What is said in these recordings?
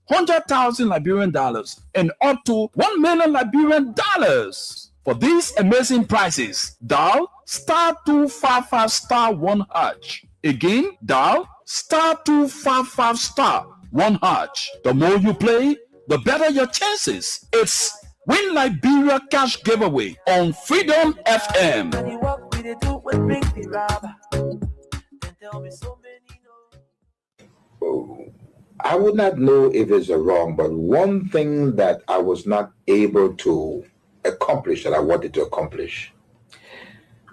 100,000 Liberian dollars and up to 1 million Liberian dollars. For these amazing prices, dial *255 *1#. Again, dial *255 *1#. The more you play, the better your chances. It's Win Liberia Cash Giveaway on Freedom FM. I would not know if it's wrong, but one thing that I was not able to accomplish that I wanted to accomplish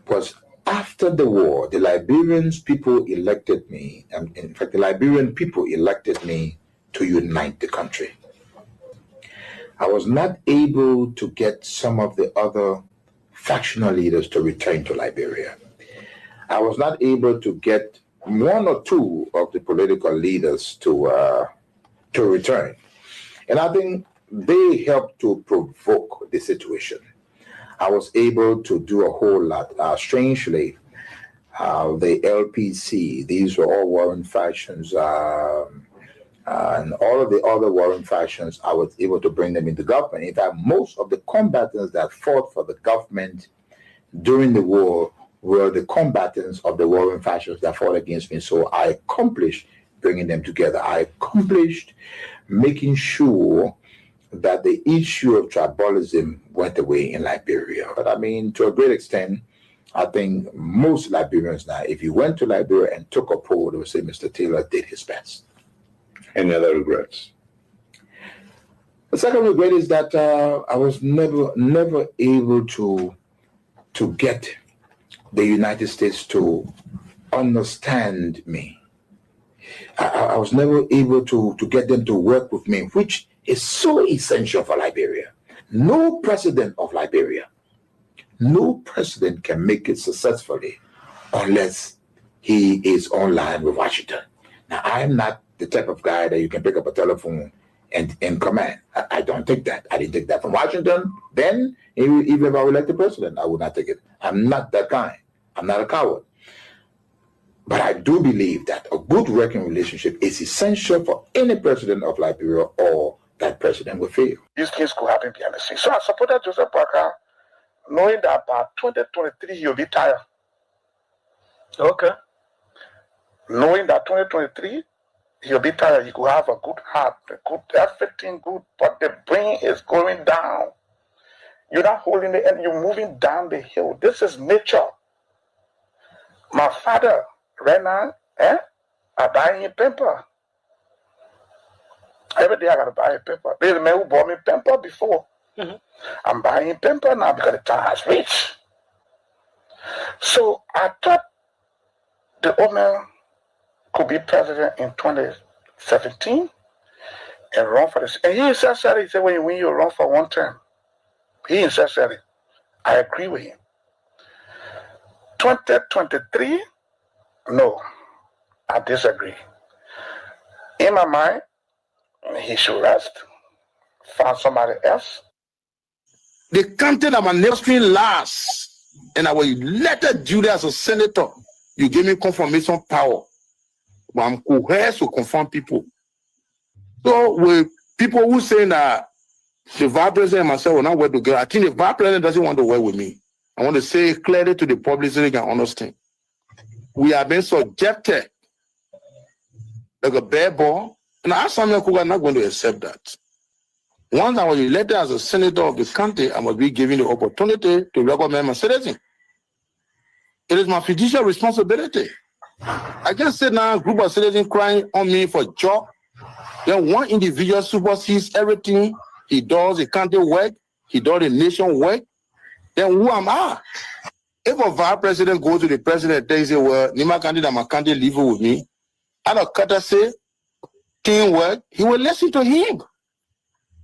was after the war, the Liberian people elected me, and in fact, the Liberian people elected me to unite the country. I was not able to get some of the other factional leaders to return to Liberia. I was not able to get one or two of the political leaders to return. And I think they helped to provoke the situation. I was able to do a whole lot. Strangely, the LPC, these were all warring factions, and all of the other warring factions, I was able to bring them into government. In fact, most of the combatants that fought for the government during the war were the combatants of the warring factions that fought against me. So I accomplished bringing them together. I accomplished making sure that the issue of tribalism went away in Liberia. But I mean, to a great extent, I think most Liberians now, if you went to Liberia and took a poll, they would say Mr. Taylor did his best. Any other regrets? The second regret is that I was never able to get the United States to understand me. I was never able to get them to work with me, which is so essential for Liberia. No president of Liberia, no president can make it successfully unless he is online with Washington. Now, I'm not the type of guy that you can pick up a telephone and command. I don't take that. I didn't take that from Washington. Then, even if I were elected president, I would not take it. I'm not that kind. I'm not a coward. But I do believe that a good working relationship is essential for any president of Liberia, or that president will fail. These things could happen behind the scenes. So I supported Joseph Boakai, knowing that by 2023 he'll be tired. Okay. Knowing that 2023 he'll be tired, he could have a good heart, everything good, but the brain is going down. You're not holding the end, you're moving down the hill. This is nature. My father, right now, I buy him paper. Every day I gotta buy a paper. There's a man who bought me paper before. Mm-hmm. I'm buying paper now because the time has reached. So I thought the old man could be president in 2017 and run for this. And he insisted, he said, when you run for one term, he insisted. I agree with him. 2023, no, I disagree. In my mind, he should rest, find somebody else. The country that my nation last, and I was elected duty as a senator, you give me confirmation power. But I'm coerced to confirm people. So with people who say that the vice president and myself will not work together, I think the vice president doesn't want to work with me. I want to say clearly to the public so they can understand. We have been subjected like a bare ball, and I Samuel Kuga not going to accept that. Once I was elected as a senator of the country, I must be given the opportunity to recommend my citizen. It is my fiduciary responsibility. I can't sit now, a group of citizens crying on me for job. Then one individual supersedes everything he does, the country work, he does the nation work. Then who am I? If a vice president goes to the president and says, well, Nima Kandi and my country live with me, out of courtesy, teamwork, he will listen to him.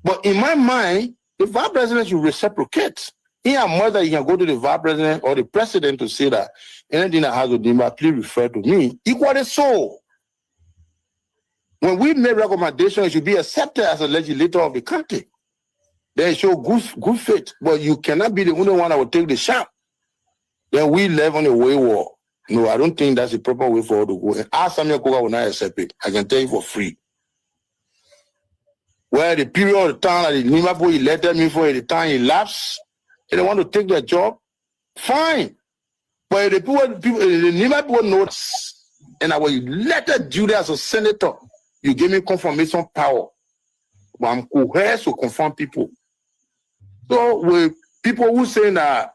But in my mind, the vice president should reciprocate. He and mother, he can go to the vice president or the president to say that anything that has to do, please refer to me. Equally so. When we make recommendations, it should be accepted as a legislator of the country. Then show good faith. But you cannot be the only one that will take the shot. Then we live on a wayward. No, I don't think that's the proper way for us to go. And our Samuel Kuga will not accept it. I can tell you for free. where the period of time that the Nima people elected me for, the time elapsed, and they want to take their job, fine. But if the Nima people know this, and I was elected duty as a senator, you give me confirmation power. But I'm coerced to confirm people. So with people who say that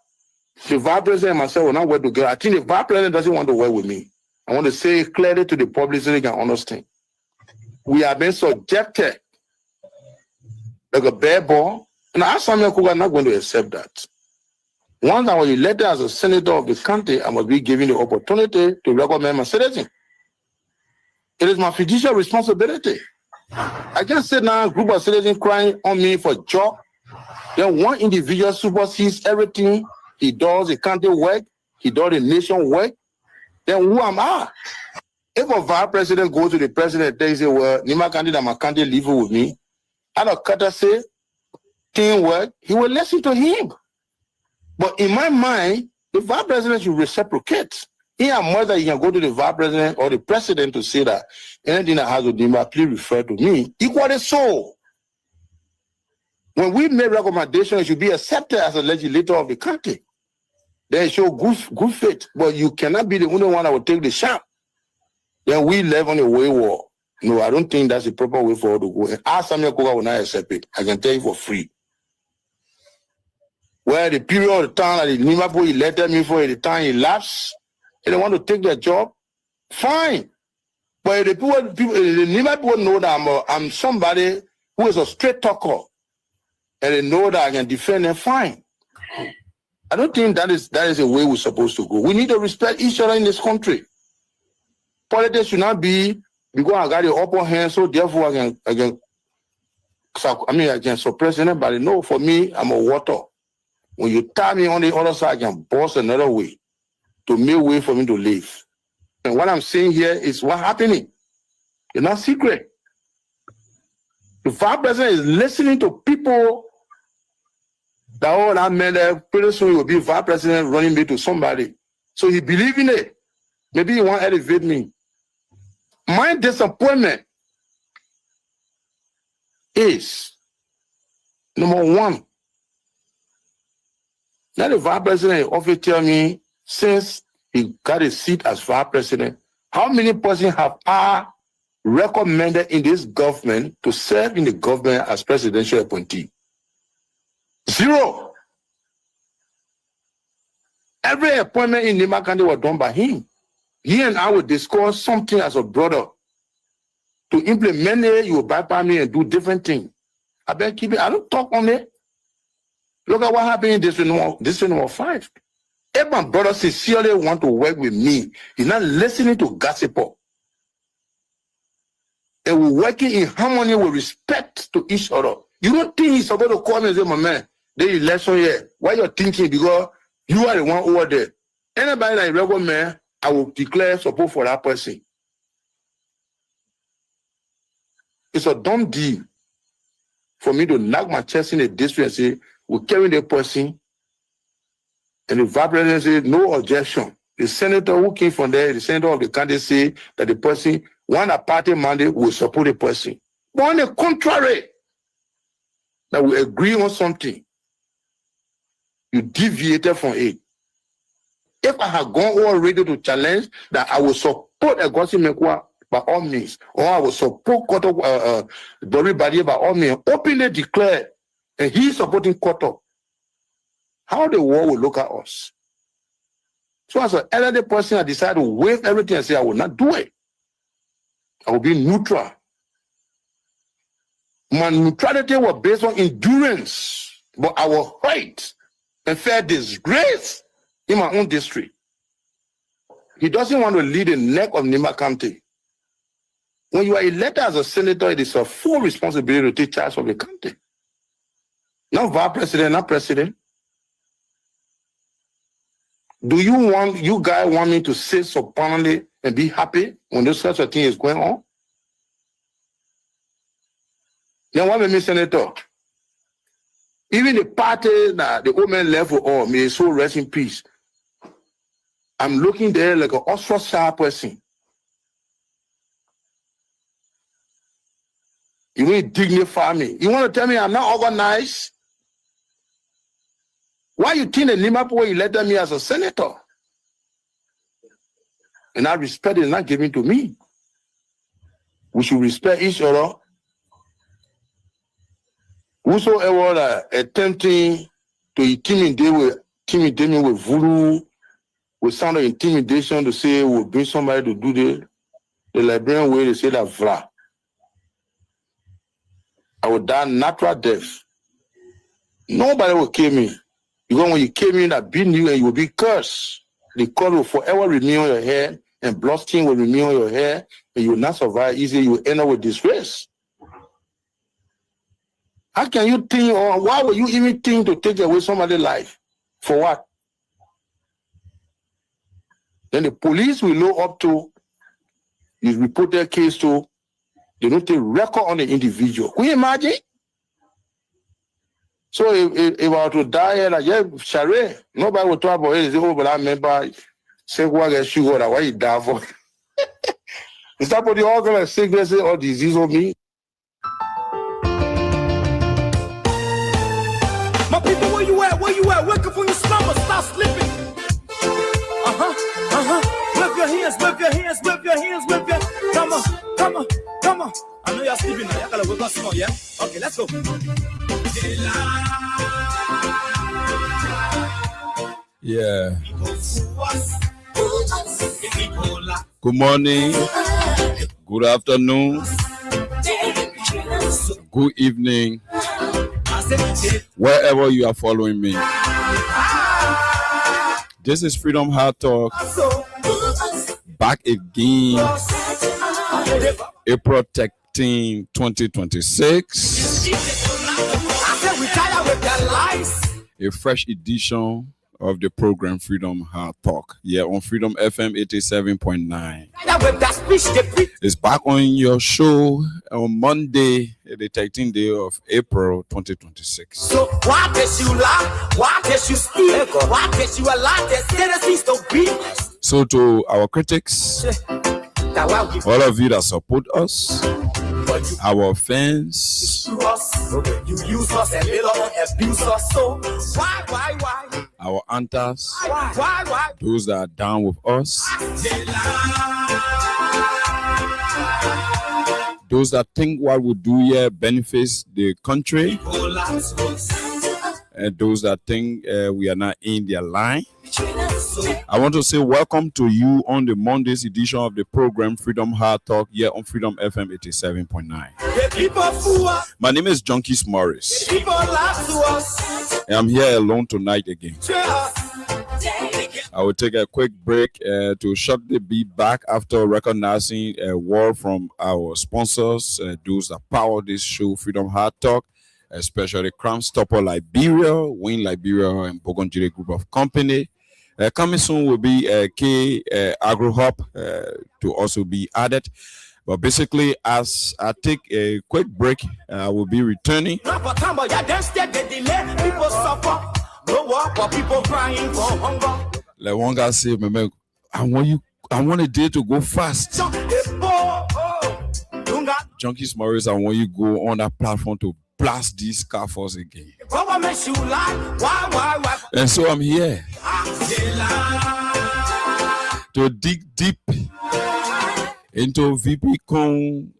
the vice president and myself will not work together, I think the vice president doesn't want to work with me. I want to say it clearly to the public so they can understand. We have been subjected like a bare ball, and I Samuel Cook are not going to accept that. Once I was elected as a senator of the country, I must be given the opportunity to recommend my citizen. It is my fiduciary responsibility. I can't sit now, a group of citizens crying on me for job. Then one individual supersedes everything he does, the country work, he does the nation work. Then who am I? If a vice president goes to the president and says, well, Nima Kandi and my country live with me, out of courtesy, teamwork, he will listen to him. But in my mind, the vice president should reciprocate. He and mother, he can go to the vice president or the president to say that anything that has to do, please refer to me. Equally so. When we make recommendations, it should be accepted as a legislator of the country. Then show good faith. But you cannot be the only one that will take the shot. Then we live on a wayward. No, I don't think that's the proper way for us to go. And ask Samuel Koga will not accept it. I can tell you for free. Where the period of time that the Nima people elected me for, the time elapsed, and they want to take their job, fine. But the Nima people know that I'm somebody who is a straight talker, and they know that I can defend them, fine. I don't think that is the way we're supposed to go. We need to respect each other in this country. Politics should not be because I got the upper hand, so therefore I can suppress anybody. No, for me, I'm a water. When you tie me on the other side, I can bust another way to make way for me to live. And what I'm saying here is what's happening. It's not secret. The vice president is listening to people that all that meant that pretty soon he will be vice president running me to somebody. So he believes in it. Maybe he want to elevate me. My disappointment is, number one, now the vice president often tell me, since he got a seat as vice president, how many persons have I recommended in this government to serve in the government as presidential appointee? 0. Every appointment in Nima Kandi was done by him. He and I will discuss something as a brother. To implement it, you will bypass me and do different things. I better keep it. I don't talk on it. Look at what happened in district number 5. If my brother sincerely want to work with me, he's not listening to gossip. And we're working in harmony with respect to each other. You don't think he's supposed to call me and say, my man, the election here. Why you're thinking? Because you are the one over there. Anybody that recommend, I will declare support for that person. It's a dumb deal for me to knock my chest in the district and say, we're carrying the person. And the vice president said, no objection. The senator who came from there, the senator of the country said that the person, one a party mandate, will support the person. But on the contrary, that we agree on something, you deviated from it. If I had gone already to challenge that I will support Agosi Mekwa by all means, or I will support Dori Badie by all means, openly declare, and he's supporting Koto, how the world will look at us. So as an elderly person, I decided to waive everything and say I will not do it. I will be neutral. My neutrality was based on endurance, but I was hurt and felt disgrace in my own district. He doesn't want to lead the neck of Nima County. When you are elected as a senator, it is a full responsibility to take charge of the country. Not vice president, not president. Do you guys want me to sit supinely and be happy when this such a thing is going on? Then what made me senator? Even the party that the old man left for all, may his soul rest in peace. I'm looking there like an ostracized person. You need to dignify me. You want to tell me I'm not organized? Why you think the Limapo elected me as a senator? And that respect is not given to me. We should respect each other. Whosoever attempting to intimidate me with voodoo, with sound of intimidation to say we'll bring somebody to do this, the Liberian way to say that vla. I will die natural death. Nobody will kill me. Because when you kill me, that beat you and you will be cursed. The curse will forever remain on your head, and blood stain will remain on your hair, and you will not survive easily. You will end up with disgrace. How can you think, or why would you even think to take away somebody's life? For what? Then the police will know up to, you report their case to, they don't take record on the individual. Can you imagine? So if I were to die here, like, yeah, Share, nobody will talk about it. They say, oh, but I remember, say, what get sugar, why you die for? Is that what the all kind of sickness or disease on me? My people, where you at? Where you at? Wake up from your slumber, stop sleeping. Whip your hands, whip your hands, whip your hands, whip your. Come on, come on, come on. I know y'all sleeping now. Y'all gotta wake up small, yeah? Okay, let's go. Yeah. Good morning. Good afternoon. Good evening. Wherever you are following me. This is Freedom Heart Talk. Back again. April 13, 2026. A fresh edition of the program Freedom Heart Talk. Yeah, on Freedom FM 87.9. It's back on your show on Monday, the 13th day of April 2026. So why did you lie? Why did you steal? Why did you allow that citizens to be? So to our critics, all of you that support us, our fans, you use us and little abuse us. So why? our antas, Why? those that are down with us, those that think what we do here benefits the country, and those that think we are not in their line. I want to say welcome to you on the Monday's edition of the program Freedom Heart Talk here on Freedom FM 87.9. My name is Junkies Morris. And I'm here alone tonight again. I will take a quick break to shut the beat back after recognizing a word from our sponsors, those that power this show, Freedom Heart Talk, especially Crime Stopper Liberia, Win Liberia, and Bogonjire Group of Company. Coming soon will be K Agro Hub to also be added. But basically, as I take a quick break, I will be returning. Like one guy said, I want a day to go fast. Junkies Morris, I want you to go on that platform to blast these car force again. And so I'm here to dig deep into VP Kong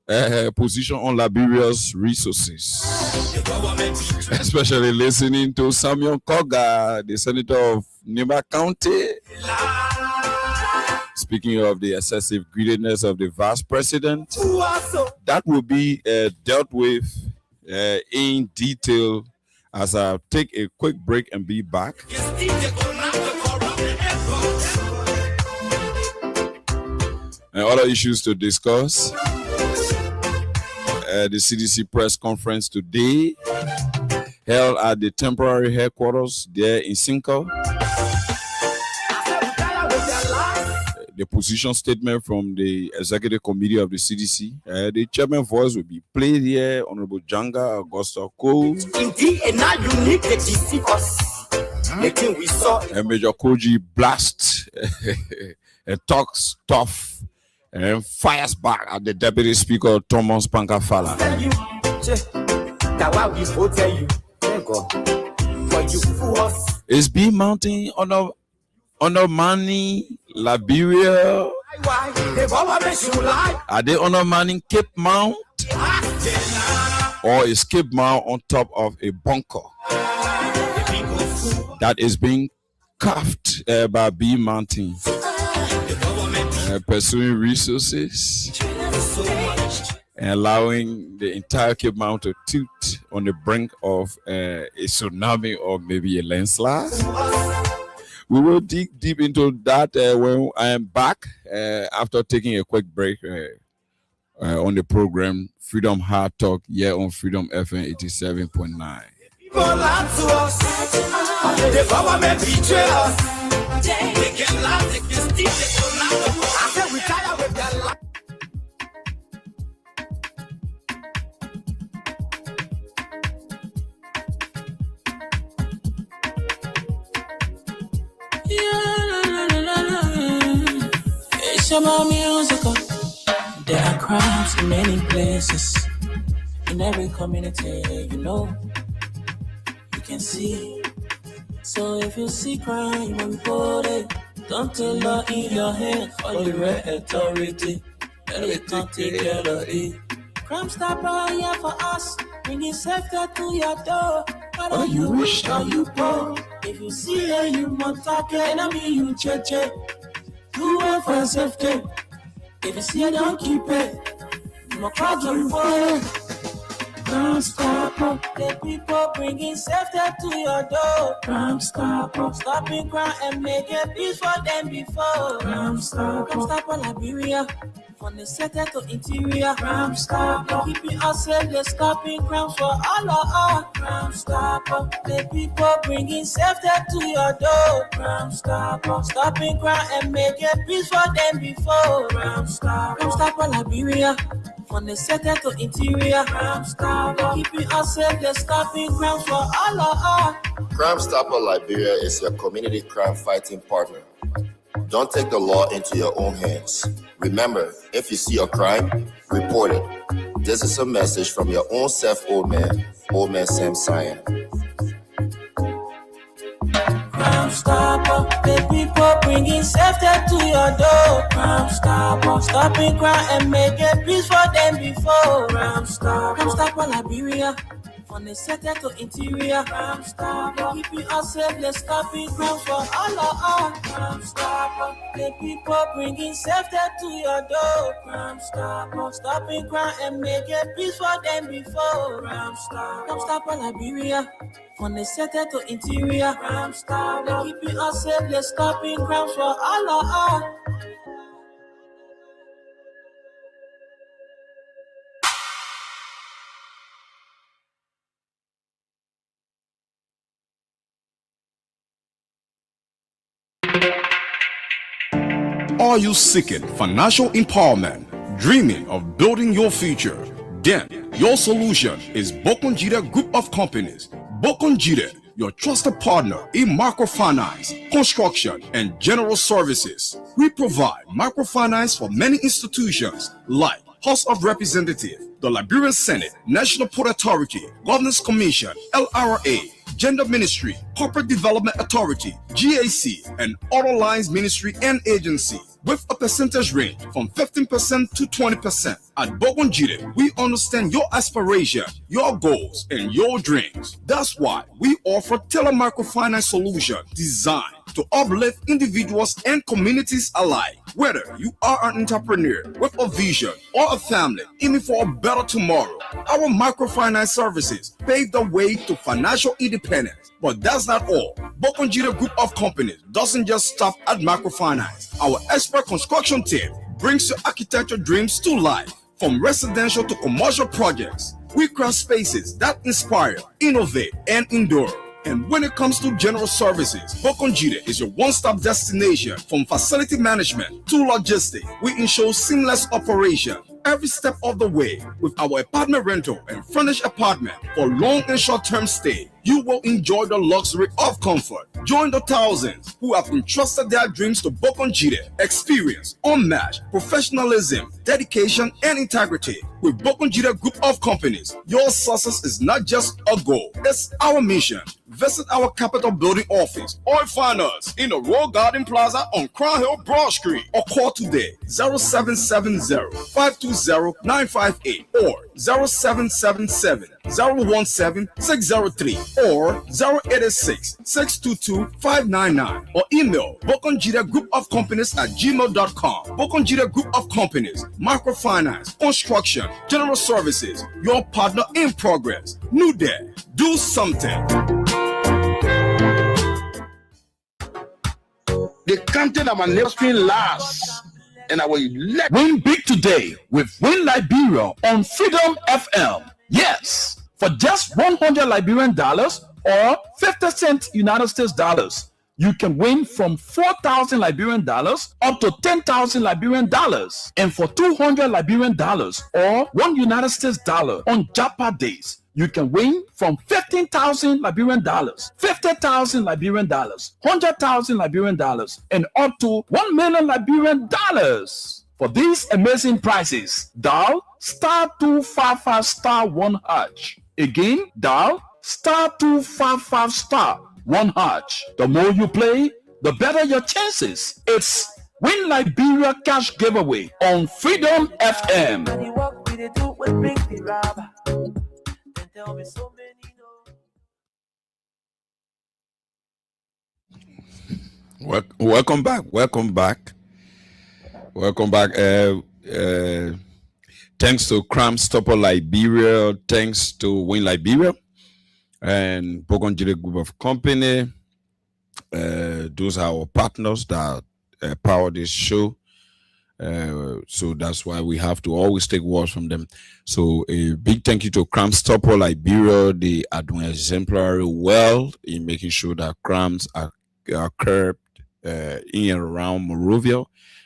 position on Liberia's resources, especially listening to Samuel Koga, the senator of Nimba County, speaking of the excessive greediness of the vice president. That will be dealt with in detail as I take a quick break and be back. And other issues to discuss. The CDC press conference today held at the temporary headquarters there in Cinco. The position statement from the executive committee of the CDC. The chairman voice will be played here, Honorable Janga Augusta Cole. Indeed, and now you need to deceive us. Making we saw. And Major Koji blasts and talks tough and fires back at the Deputy Speaker Thomas Pankafala. Is B Mountain on Manning, Liberia? Are they on Manning Cape Mount? Or is Cape Mount on top of a bunker that is being carved by B Mountain? Pursuing resources and allowing the entire Cape Mount to tilt on the brink of a tsunami or maybe a landslide. We will dig deep into that when I am back after taking a quick break on the program Freedom Hard Talk here on Freedom FM 87.9. People lie to us. The government betray us. They can lie, they can steal, they can lie. I said we tired with their life. It's about musical. There are crimes in many places. In every community, you can see. So if you see crime, report it. Don't take law in your hand. Call the red authority. And we can't take care of it. Crime Stopper here for us. Bringing safety to your door. Whether you wish or you poor. If you see her, you must talk. Enemy, you check. Do it for safety. If you see her, don't keep it. You must try to report. Crime Stopper, the people bringing safety to your door. Crime Stopper, stopping crime and making peace for them before. Crime Stopper, Liberia, from the center to interior. Crime Stopper, keeping us safe, they're stopping crimes for all of us. Crime Stopper, the people bringing safety to your door. Crime Stopper, stopping crime and making peace for them before. Crime Stopper, Liberia. From the center to interior, Crime Stopper, keeping us safe, they're stopping crimes for all of us. Crime Stopper Liberia is your community crime fighting partner. Don't take the law into your own hands. Remember, if you see a crime, report it. This is a message from your own self, Old Man Sam Cyan. Crime Stopper, the people bringing safety to your door. Crime Stopper, stopping crime and making peace for them before. Crime Stopper, Liberia, from the center to interior. Crime Stopper, keeping us safe, they're stopping crimes for all of us. Crime Stopper, the people bringing safety to your door. Crime Stopper, stopping crime and making peace for them before. Crime Stopper, Liberia. From the center to interior, Crime Stopper, keeping us safe, they're stopping crimes for all of us. Are you seeking financial empowerment, dreaming of building your future? Then your solution is Bokonjide Group of Companies. Bokonjide, your trusted partner in microfinance, construction, and general services. We provide microfinance for many institutions like House of Representatives, the Liberian Senate, National Port Authority, Governance Commission, LRA, Gender Ministry, Corporate Development Authority, GAC, and Other Lines Ministry and Agency, with a percentage range from 15% to 20%. At Bokonjide, we understand your aspiration, your goals, and your dreams. That's why we offer tailored microfinance solutions designed to uplift individuals and communities alike. Whether you are an entrepreneur with a vision or a family aiming for a better tomorrow, our microfinance services pave the way to financial independence. But that's not all. Bokonjide Group of Companies doesn't just stop at microfinance. Our expert construction team brings your architecture dreams to life. From residential to commercial projects, we craft spaces that inspire, innovate, and endure. And when it comes to general services, Bokonjide is your one-stop destination. From facility management to logistics, we ensure seamless operation every step of the way with our apartment rental and furnished apartment for long and short-term stay. you will enjoy the luxury of comfort. Join the thousands who have entrusted their dreams to Bokonjide. Experience unmatched professionalism, dedication, and integrity. With Bokonjide Group of Companies, your success is not just a goal, it's our mission. Visit our Capital Building office or find us in the Royal Garden Plaza on Crown Hill, Broad Street, or call today 0770-520-958 or 0777-017-603 or 0886-622-599 or email Bokonjide Group of Companies at gmail.com. Bokonjide Group of Companies, microfinance, construction, general services, your partner in progress. New Day, do something. The content of my ministry lasts, and I will let Win big today with Win Liberia on Freedom FM. Yes, for just $100 Liberian dollars or 50 cents United States dollars, you can win from 4,000 Liberian dollars up to 10,000 Liberian dollars. And for $200 Liberian dollars or $1 United States dollar on Japa days, you can win from 15,000 Liberian dollars, 50,000 Liberian dollars, 100,000 Liberian dollars, and up to 1 million Liberian dollars. For these amazing prizes, dial *255*1#. Again, dial *255*1#. The more you play, the better your chances. It's Win Liberia Cash Giveaway on Freedom FM. Welcome back. Thanks to Crime Stopper Liberia, thanks to Win Liberia and Bokonjide Group of Company. Those are our partners that power this show. So that's why we have to always take words from them. So a big thank you to Crime Stopper Liberia. They are doing exemplary well in making sure that crimes are curbed in and around Monrovia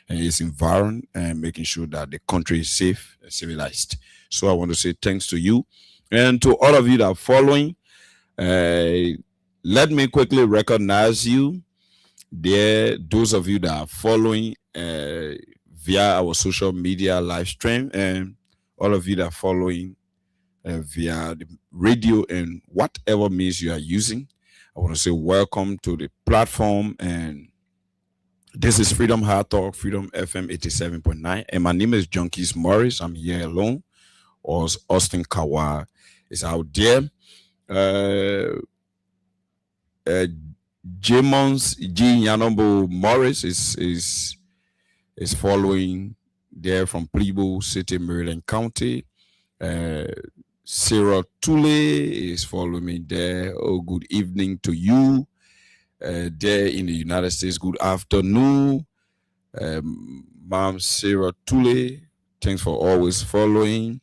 and its environment, and making sure that the country is safe and civilized. So I want to say thanks to you and to all of you that are following. Let me quickly recognize you there, those of you that are following via our social media live stream, and all of you that are following via the radio and whatever means you are using. I want to say welcome to the platform, and this is Freedom Hard Talk, Freedom FM 87.9, and my name is Junkies Morris. I'm here alone. Austin Kawa is out there. Jamons G. Yanombo Morris is following there from Plebo City, Maryland County. Sarah Tule is following me there. Oh, good evening to you. There in the United States, good afternoon. Mom Sarah Tule, thanks for always following.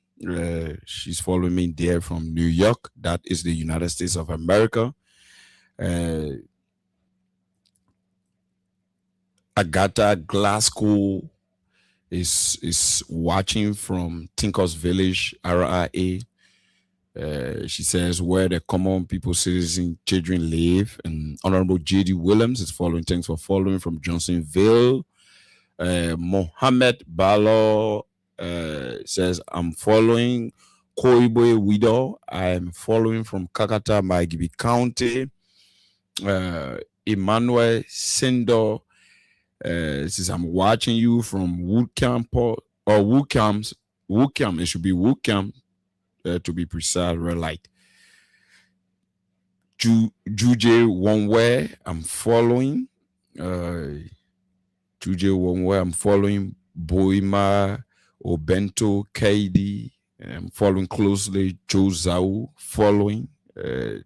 She's following me there from New York. That is the United States of America. Agatha Glasgow is watching from Tinkers Village, RIA. She says where the common people, citizen, children live. And Honorable J.D. Williams is following. Thanks for following from Johnsonville. Mohammed Balo says, I'm following. Koiboy Widow, I'm following from Kakata, Maigibi County. Emmanuel Sendo says, I'm watching you from Woodcamp or Woodcamp. It should be Woodcamp. To be precise, red light. Juje Wonwe, I'm following. Juje Wonwe, I'm following. Boima Obento KD, I'm following closely. Joe Zau, following.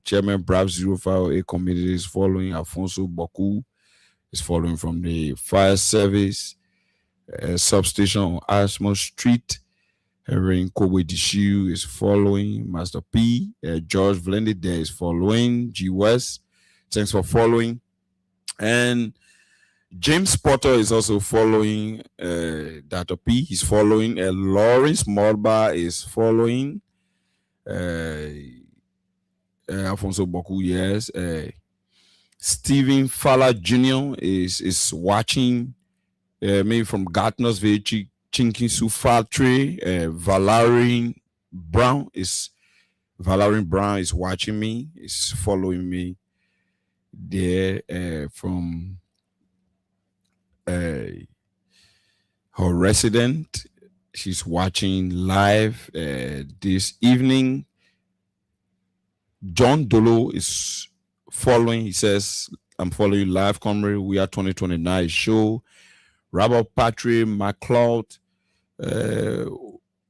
Chairman Brave 05A Committee is following. Alfonso Boku is following from the fire service substation on Ashmore Street. Reverend Kobe Dishu is following. Master P. George Vlendi there is following. G. West, thanks for following. And James Potter is also following. Dr. P. He's following. Lawrence Morba is following. Alfonso Boku, yes. Stephen Fowler Jr. is watching, maybe from Gardnersville, Chinkinsu Factory. Valerian Brown is watching me, is following me there from her resident. She's watching live this evening. John Dolo is following. He says, I'm following live, comrade. We are 2029 show. Robert Patrick McLeod.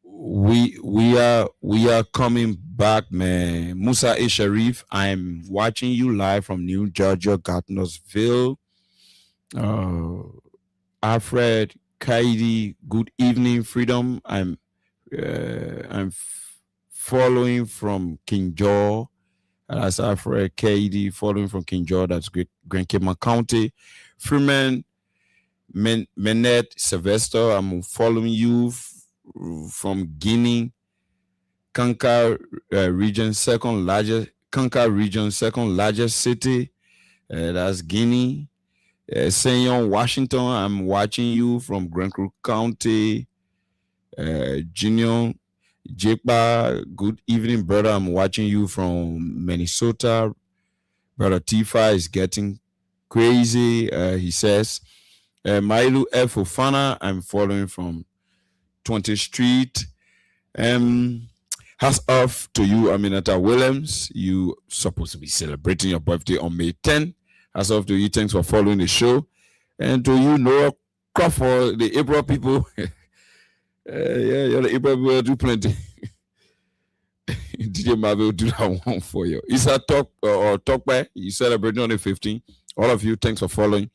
We are coming back, man. Musa A. Sharif, I'm watching you live from New Georgia, Gardnersville. Alfred Kaidi, good evening, Freedom. I'm following from King George. That's Alfred Kaidi following from King George. That's Grand Cayman County. Freeman Menet Sylvester, I'm following you from Guinea. Kanka region, second largest city. That's Guinea. Senyon Washington, I'm watching you from Grand Crook County. Junior Jekba, good evening, brother. I'm watching you from Minnesota. Brother Tifa is getting crazy. He says, Mailu F. Ofana, I'm following from 20th Street. Hats off to you, Aminata Williams. You supposed to be celebrating your birthday on May 10th. Hats off to you. Thanks for following the show. And to you, Noah Crawford, the April people. The April people do plenty. DJ Marvel will do that one for you. Isa Talk or Talk by. You celebrating on the 15th. All of you, thanks for following.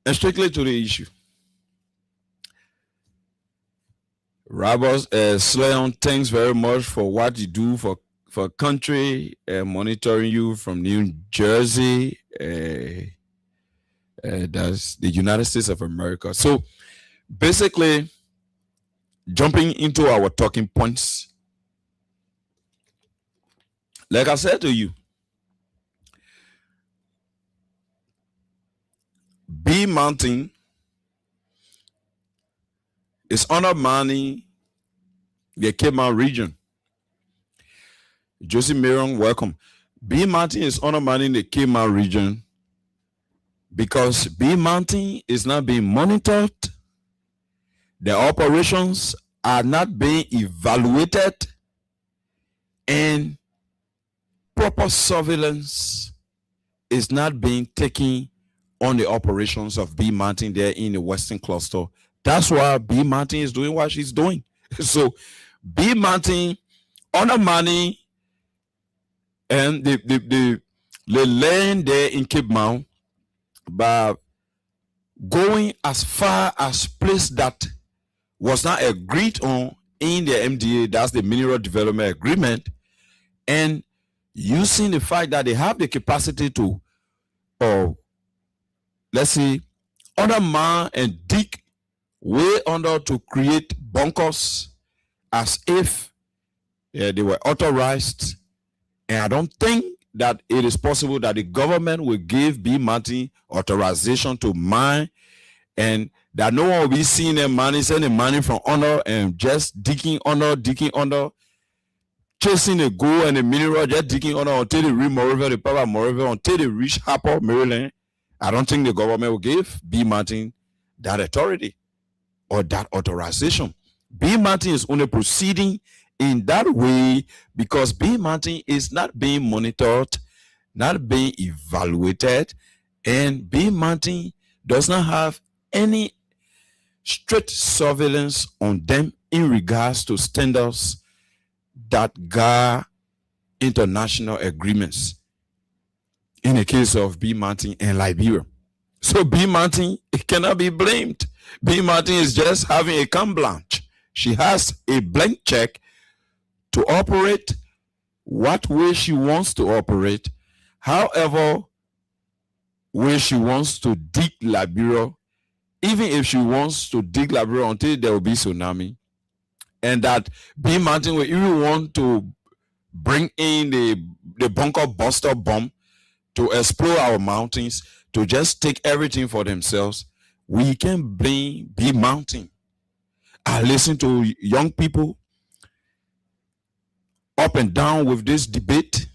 And strictly to the issue. Roberts Slayon, thanks very much for what you do for country, monitoring you from New Jersey. That's the United States of America. So basically, jumping into our talking points, like I said to you, B Mountain is undermining the Cayman region. Josie Miron, welcome. B Mountain is undermining the Cayman region because B Mountain is not being monitored. The operations are not being evaluated, and proper surveillance is not being taken on the operations of B Mountain there in the Western Cluster. That's why B Mountain is doing what she's doing. So B Mountain undermining and the land there in Cape Mount by going as far as place that was not agreed on in the MDA, that's the Mineral Development Agreement, and using the fact that they have the capacity to, let's say, undermine and dig way under to create bunkers as if they were authorized. And I don't think that it is possible that the government will give B Mountain authorization to mine, and that no one will be seeing them money, sending money from under and just digging under, chasing the gold and the mineral, just digging under until they reach Montreal, the power of Montreal, until they reach Harper, Maryland. I don't think the government will give B Mountain that authority or that authorization. B Mountain is only proceeding in that way because B Mountain is not being monitored, not being evaluated, and B Mountain does not have any strict surveillance on them in regards to standards that guard international agreements in the case of B Mountain and Liberia. So B Mountain, it cannot be blamed. B Mountain is just having a carte blanche. She has a blank check to operate what way she wants to operate, however way she wants to dig Liberia, even if she wants to dig Liberia until there will be tsunami, and that B Mountain will even want to bring in the bunker buster bomb to explode our mountains, to just take everything for themselves, we can blame B Mountain. I listen to young people up and down with this debate.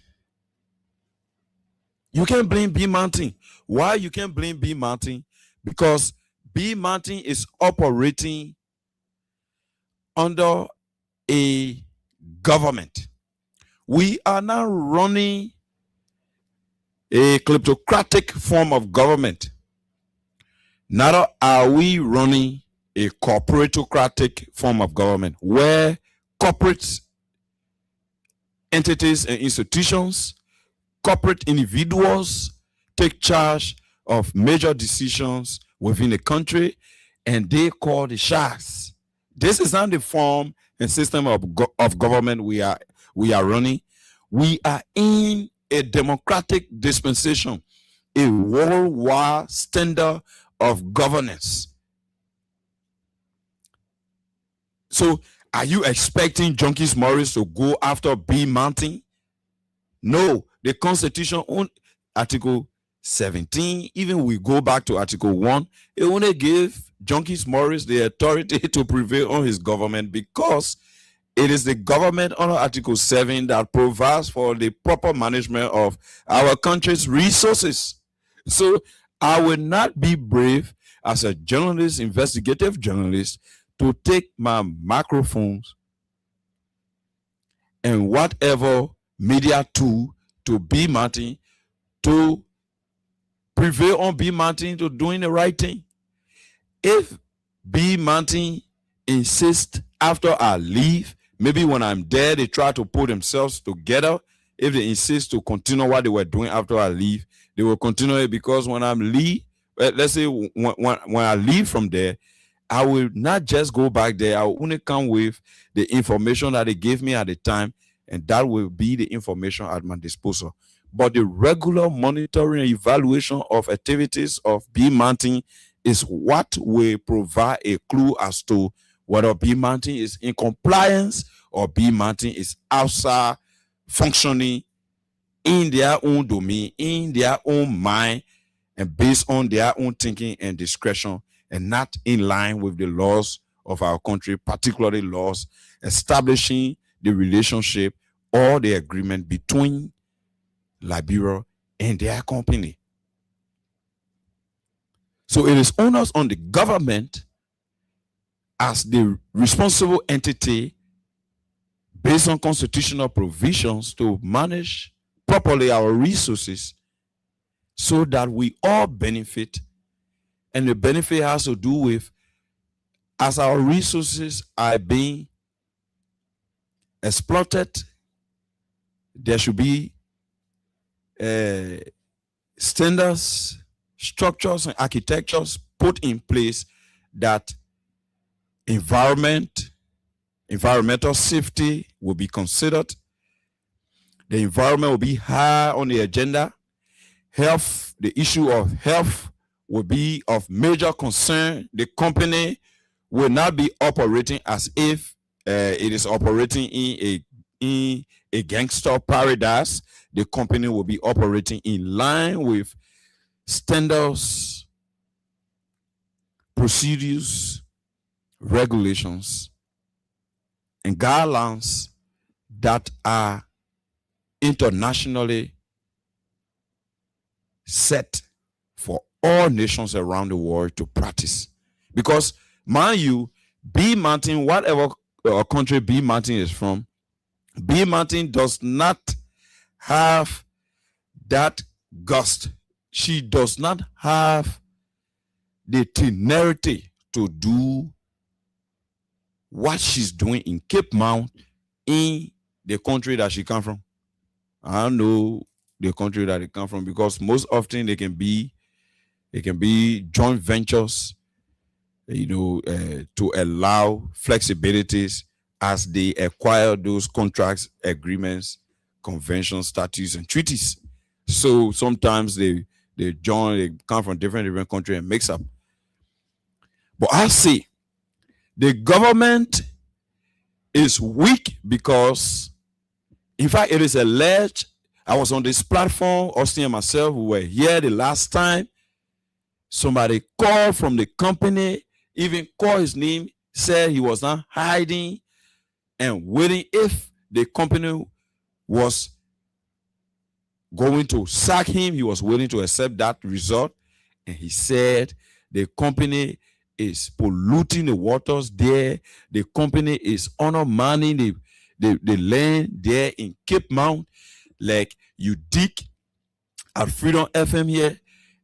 You can blame B Mountain. Why you can blame B Mountain? Because B Mountain is operating under a government. We are now running a kleptocratic form of government. Neither are we running a corporatocratic form of government where corporate entities and institutions, corporate individuals take charge of major decisions within the country and they call the shots. This is not the form and system of government we are running. We are in a democratic dispensation, a worldwide standard of governance. So are you expecting Junkies Morris to go after B Mountain? No, the Constitution on Article 17, even we go back to Article 1, it only gave Junkies Morris the authority to prevail on his government because it is the government under Article 7 that provides for the proper management of our country's resources. So I will not be brave as a journalist, investigative journalist, to take my microphones and whatever media tool to B Mountain to prevail on B Mountain to doing the right thing. If B Mountain insists after I leave, maybe when I'm there, they try to put themselves together. If they insist to continue what they were doing after I leave, they will continue it because when I'm leave, let's say when I leave from there, I will not just go back there. I will only come with the information that they gave me at the time, and that will be the information at my disposal. But the regular monitoring and evaluation of activities of B Mountain is what will provide a clue as to whether B Mountain is in compliance or B Mountain is outside functioning in their own domain, in their own mind, and based on their own thinking and discretion, and not in line with the laws of our country, particularly laws establishing the relationship or the agreement between Liberia and their company. So it is onus on the government as the responsible entity based on constitutional provisions to manage properly our resources so that we all benefit. And the benefit has to do with, as our resources are being exploited, there should be standards, structures, and architectures put in place that environmental safety will be considered. The environment will be high on the agenda. Health, the issue of health will be of major concern. The company will not be operating as if it is operating in a gangster paradise. The company will be operating in line with standards, procedures, regulations, and guidelines that are internationally set for all nations around the world to practice. Because, mind you, B Mountain, whatever country B Mountain is from, B Mountain does not have that gust. She does not have the temerity to do what she's doing in Cape Mount in the country that she come from. I don't know the country that they come from because most often they can be joint ventures, to allow flexibilities as they acquire those contracts, agreements, conventions, statutes, and treaties. So sometimes they come from different countries and mix up. But I say the government is weak because In fact, it is alleged. I was on this platform, Austin and myself, we were here the last time. Somebody called from the company, even called his name, said he was not hiding and waiting if the company was going to sack him. He was willing to accept that result. And he said the company is polluting the waters there. The company is undermining the land there in Cape Mount. Like you dig at Freedom FM here,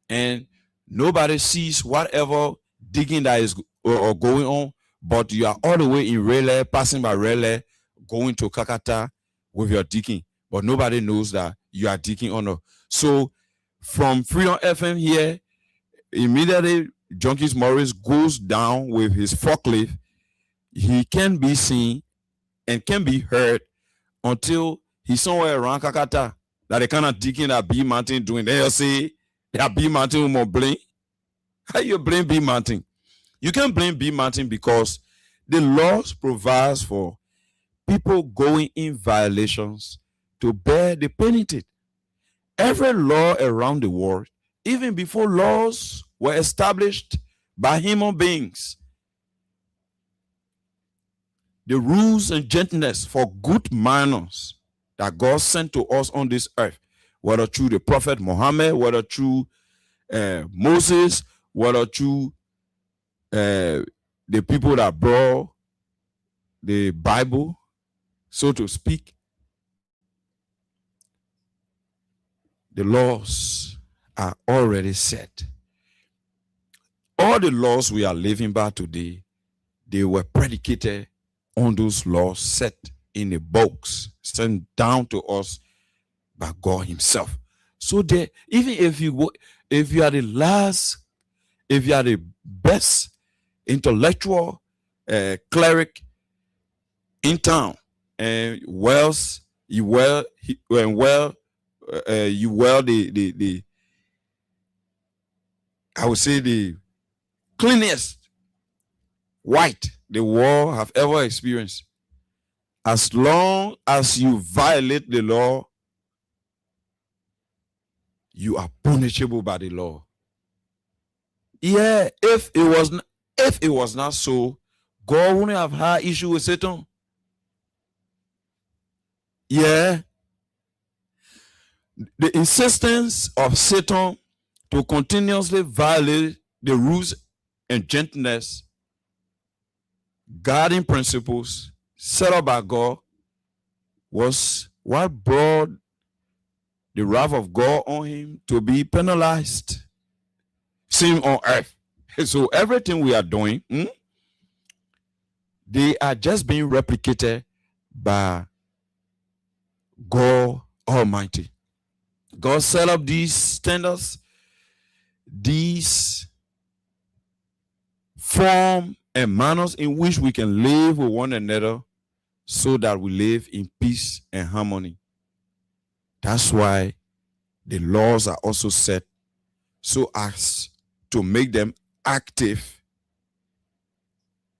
and nobody sees whatever digging that is going on, but you are all the way in Raleigh, passing by Raleigh, going to Kakata with your digging, but nobody knows that you are digging on. So from Freedom FM here, immediately Junkies Morris goes down with his forklift. He can be seen and can be heard until he's somewhere around Kakata. That the kind of digging that B Mountain doing. They'll say that B Mountain will blame. How you blame B Mountain? You can blame B Mountain because the laws provides for people going in violations to bear the penalty. Every law around the world, even before laws were established by human beings, the rules and gentleness for good manners that God sent to us on this earth, whether through the prophet Muhammad, whether through Moses, whether through the people that brought the Bible, so to speak, the laws are already set. All the laws we are living by today, they were predicated on those laws set in a box, sent down to us by God himself. So there, even if you are the last, if you are the best intellectual cleric in town, and you wear the I would say the cleanest white the world have ever experienced. As long as you violate the law, you are punishable by the law. Yeah, if it was not so, God wouldn't have had issue with Satan. Yeah. The insistence of Satan to continuously violate the rules and gentleness, guiding principles set up by God, was what brought the wrath of God on him to be penalized. Same on earth. So everything we are doing, they are just being replicated by God Almighty. God set up these standards, these form and manners in which we can live with one another so that we live in peace and harmony. That's why the laws are also set so as to make them active.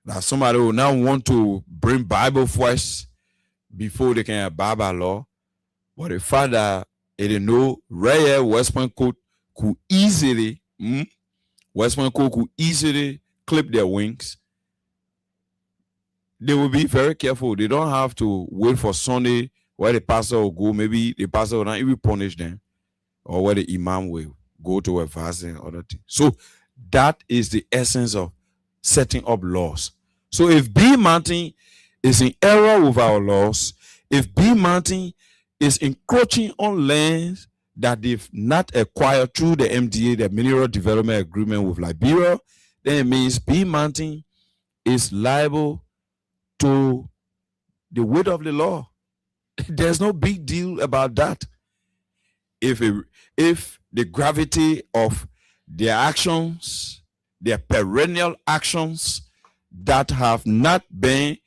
That somebody will now want to bring Bible first before they can abide by law. But the fact that they know rare West Point could easily clip their wings, they will be very careful. They don't have to wait for Sunday where the pastor will go. Maybe the pastor will not even punish them, or where the imam will go to a fast and other things. So that is the essence of setting up laws. So if B Mountain is in error with our laws, if B Mountain is encroaching on lands that they've not acquired through the MDA, the Mineral Development Agreement with Liberia, then it means B Mountain is liable to the weight of the law. There's no big deal about that. If the gravity of their actions, their perennial actions that have not been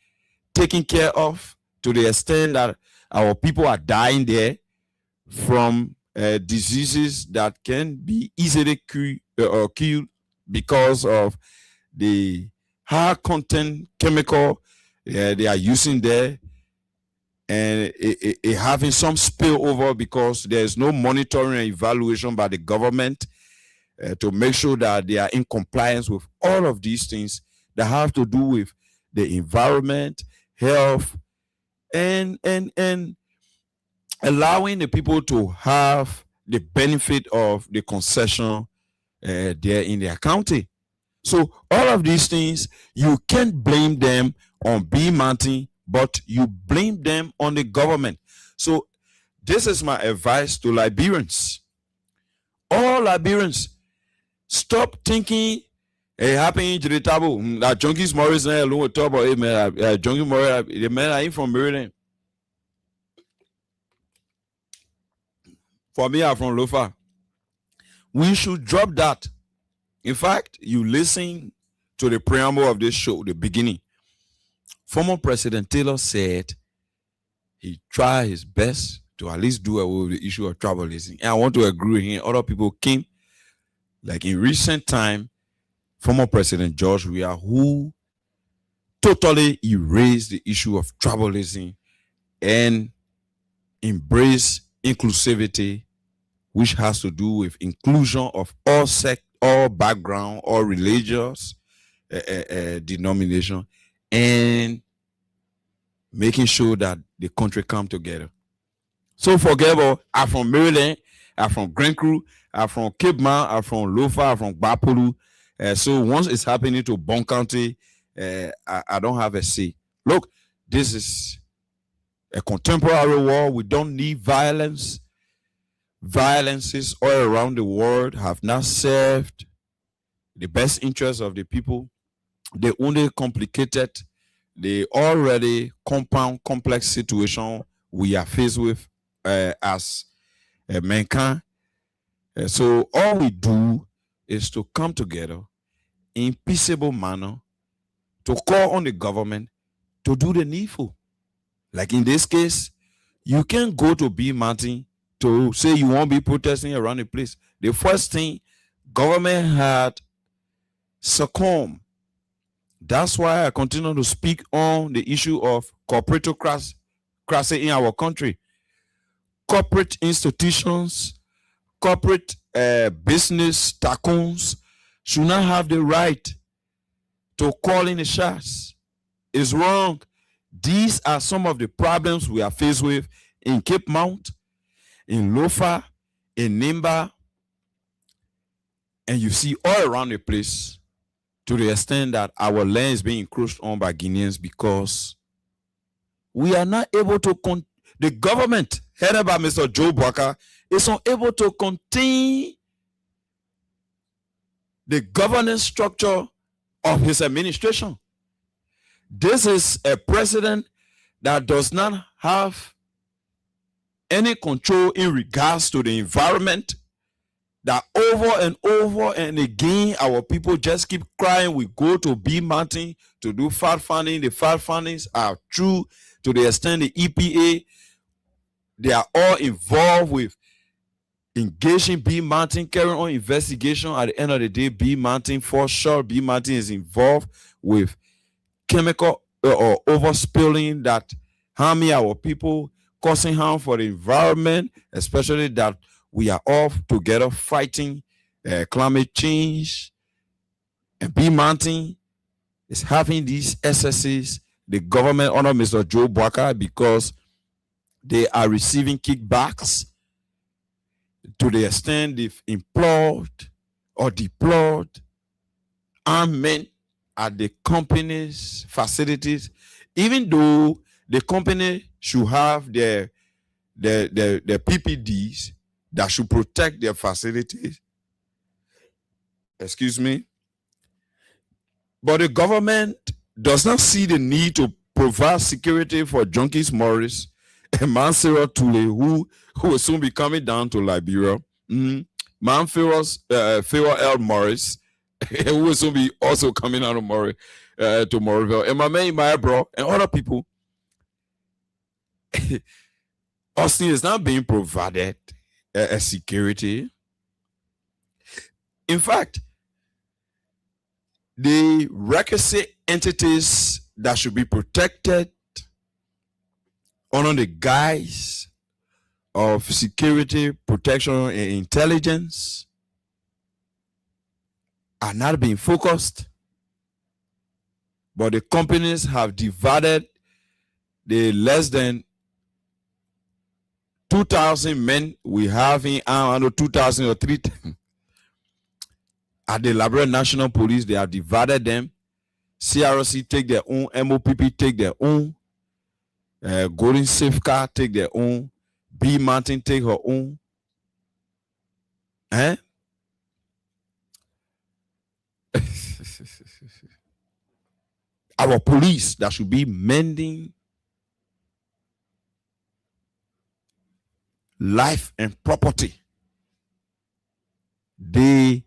taken care of to the extent that our people are dying there from diseases that can be easily killed because of the high content chemical they are using there, and it having some spillover because there's no monitoring and evaluation by the government to make sure that they are in compliance with all of these things that have to do with the environment, health, and allowing the people to have the benefit of the concession there in their county. So all of these things, you can't blame them on B Mountain, but you blame them on the government. So this is my advice to Liberians. All Liberians, stop thinking happening to the table that Junkies Morris and alone talk about it, man. Junkie Morris, the man I from Maryland. For me, I'm from Lofa. We should drop that. In fact, you listen to the preamble of this show, the beginning. Former President Taylor said he tried his best to at least do away with the issue of tribalism. And I want to agree with him. Other people came, like in recent time, former President George Weah, who totally erased the issue of tribalism and embraced inclusivity, which has to do with inclusion of all sect, all background, all religious denomination, and making sure that the country come together. So forget about, I'm from Maryland, I'm from Grand Crew, I'm from Cape Mount, I'm from Lofa, I'm from Bapolu. So once it's happening to Bon County, I don't have a say. Look, this is a contemporary war. We don't need violence. Violences all around the world have not served the best interests of the people. They only complicated the already compound complex situation we are faced with as mankind. So all we do is to come together in peaceable manner to call on the government to do the needful. Like in this case, you can't go to B Mountain to say you won't be protesting around the place. The first thing, government had succumbed. That's why I continue to speak on the issue of corporatocracy in our country. Corporate institutions, corporate business tycoons should not have the right to call in the shots. It's wrong. These are some of the problems we are faced with in Cape Mount, in Lofa, in Nimba, and you see all around the place, to the extent that our land is being encroached on by Guineans because we are not able to the government headed by Mr. Joe Boakai is unable to contain the governance structure of his administration. This is a president that does not have any control in regards to the environment, that over and again our people just keep crying. We go to B Mountain to do fact finding. The fact findings are true to the extent the EPA, they are all involved with engaging B Mountain, carrying on investigation. At the end of the day, B Mountain, for sure, B Mountain is involved with chemical or overspilling that harming our people, causing harm for the environment, especially that we are all together fighting climate change. And B Mountain is having these excesses. The government under Mr. Joe Boakai, because they are receiving kickbacks to the extent they've employed or deployed armed men at the company's facilities, even though the company should have their PPDs that should protect their facilities. Excuse me. But the government does not see the need to provide security for Junkies Morris and Mansero Tule, who will soon be coming down to Liberia. Man Pharaoh L. Morris, who will soon be also coming out of to Morrisville. And my man, my bro, and other people. Austin is not being provided a security. In fact, the requisite entities that should be protected under the guise of security, protection, and intelligence are not being focused, but the companies have divided the less than 2,000 men we have in 2,000 or 3,000 at the Liberia National Police. They have divided them. CRC take their own, MOPP take their own, Golden Safeguard take their own, B Mountain take her own. Our police that should be mending life and property, they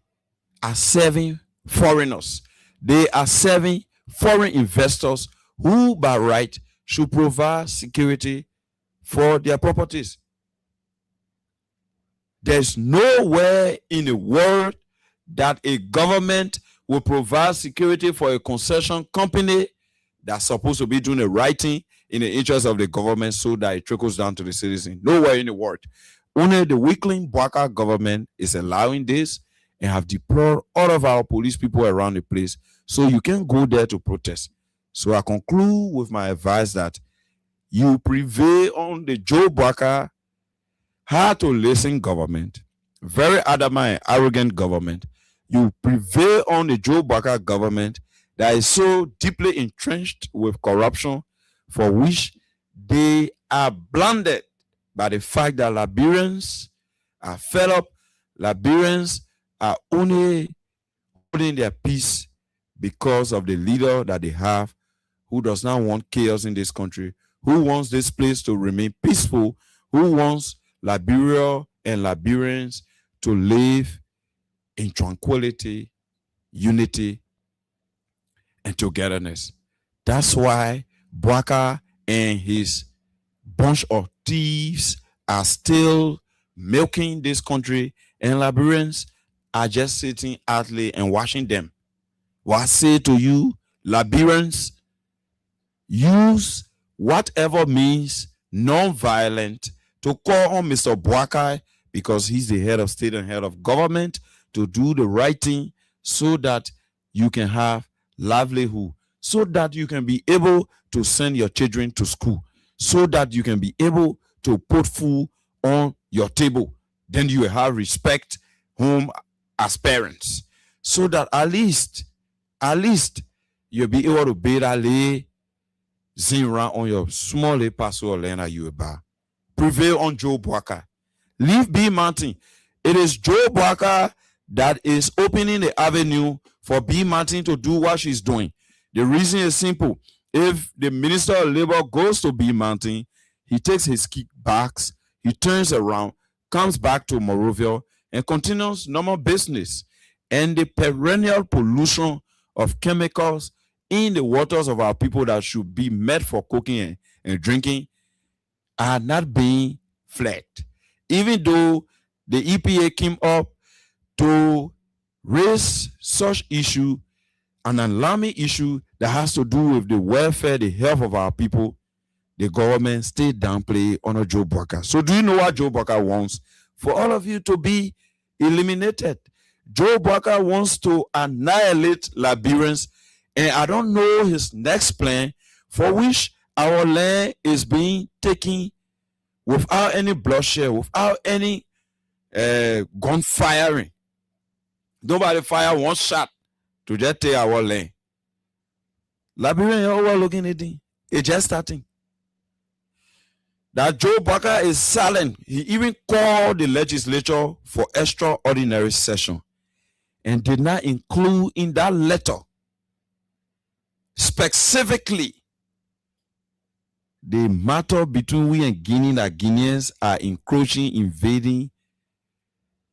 are serving foreigners. They are serving foreign investors who by right should provide security for their properties. There's nowhere in the world that a government will provide security for a concession company that's supposed to be doing the right thing in the interest of the government so that it trickles down to the citizen. Nowhere in the world. Only the weakling Bwaka government is allowing this and have deployed all of our police people around the place so you can go there to protest. So I conclude with my advice that you prevail on the Joe Bwaka hard to listen government, very adamant and arrogant government. You prevail on the Joe Bwaka government that is so deeply entrenched with corruption, for which they are blinded by the fact that Liberians are fed up. Liberians are only holding their peace because of the leader that they have, who does not want chaos in this country, who wants this place to remain peaceful, who wants Liberia and Liberians to live in tranquility, unity, and togetherness. That's why Bwaka and his bunch of thieves are still milking this country, and Liberians are just sitting idly and watching them. What I say to you, Liberians, use whatever means non-violent to call on Mr. Bwaka, because he's the head of state and head of government, to do the right thing so that you can have livelihood, so that you can be able to send your children to school, so that you can be able to put food on your table. Then you will have respect home as parents, so that at least you'll be able to build a lay zinra on your small parcel of land that you will buy. Prevail on Joe Bwaka. Leave B Mountain. It is Joe Bwaka that is opening the avenue for B Mountain to do what she's doing. The reason is simple. If the Minister of Labor goes to B Mountain, he takes his kickbacks, he turns around, comes back to Morovia, and continues normal business. And the perennial pollution of chemicals in the waters of our people that should be meant for cooking and drinking are not being flagged. Even though the EPA came up to raise such issue, an alarming issue that has to do with the welfare, the health of our people, the government still downplay on Joe Bwaka. So do you know what Joe Bwaka wants? For all of you to be eliminated. Joe Bwaka wants to annihilate Liberians, and I don't know his next plan, for which our land is being taken without any bloodshed, without any gun firing. Nobody fire one shot to just take our land. Liberian are overlooking it. It's just starting. That Joe Bwaka is silent. He even called the legislature for extraordinary session and did not include in that letter specifically the matter between we and Guinea, that Guineans are encroaching, invading,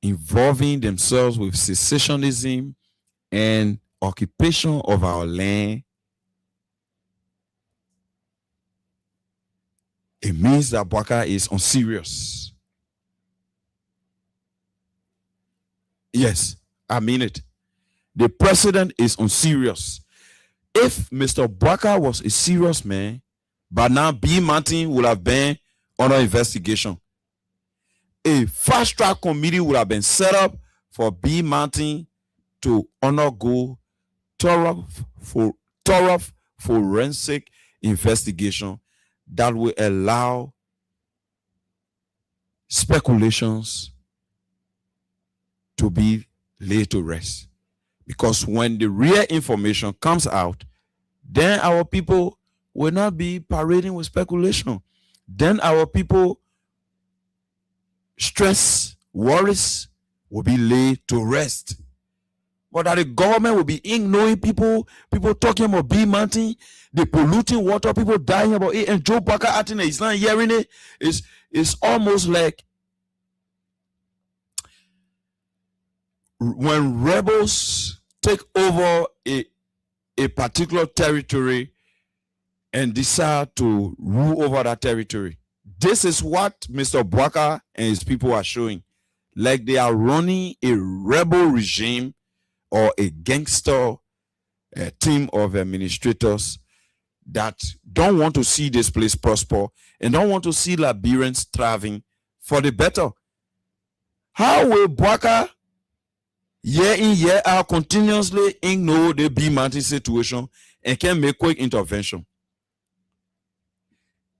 involving themselves with secessionism and occupation of our land. It means that Bwaka is unserious. Yes, I mean it. The president is unserious. If Mr. Bwaka was a serious man, But now B. Martin would have been under investigation. A fast-track committee would have been set up for B. Martin to undergo thorough forensic investigation that will allow speculations to be laid to rest. Because when the real information comes out, then our people will not be parading with speculation. Then our people stress, worries will be laid to rest. But that the government will be ignoring people talking about B. Martin, the polluting water, people dying about it, and Joe Parker acting he's not hearing it. It's almost like when rebels take over a particular territory and decide to rule over that territory. This is what Mr. Bwaka and his people are showing. Like they are running a rebel regime or a gangster team of administrators that don't want to see this place prosper and don't want to see Liberians thriving for the better. How will Bwaka year in, year out continuously ignore the B. Martin situation and can make quick intervention?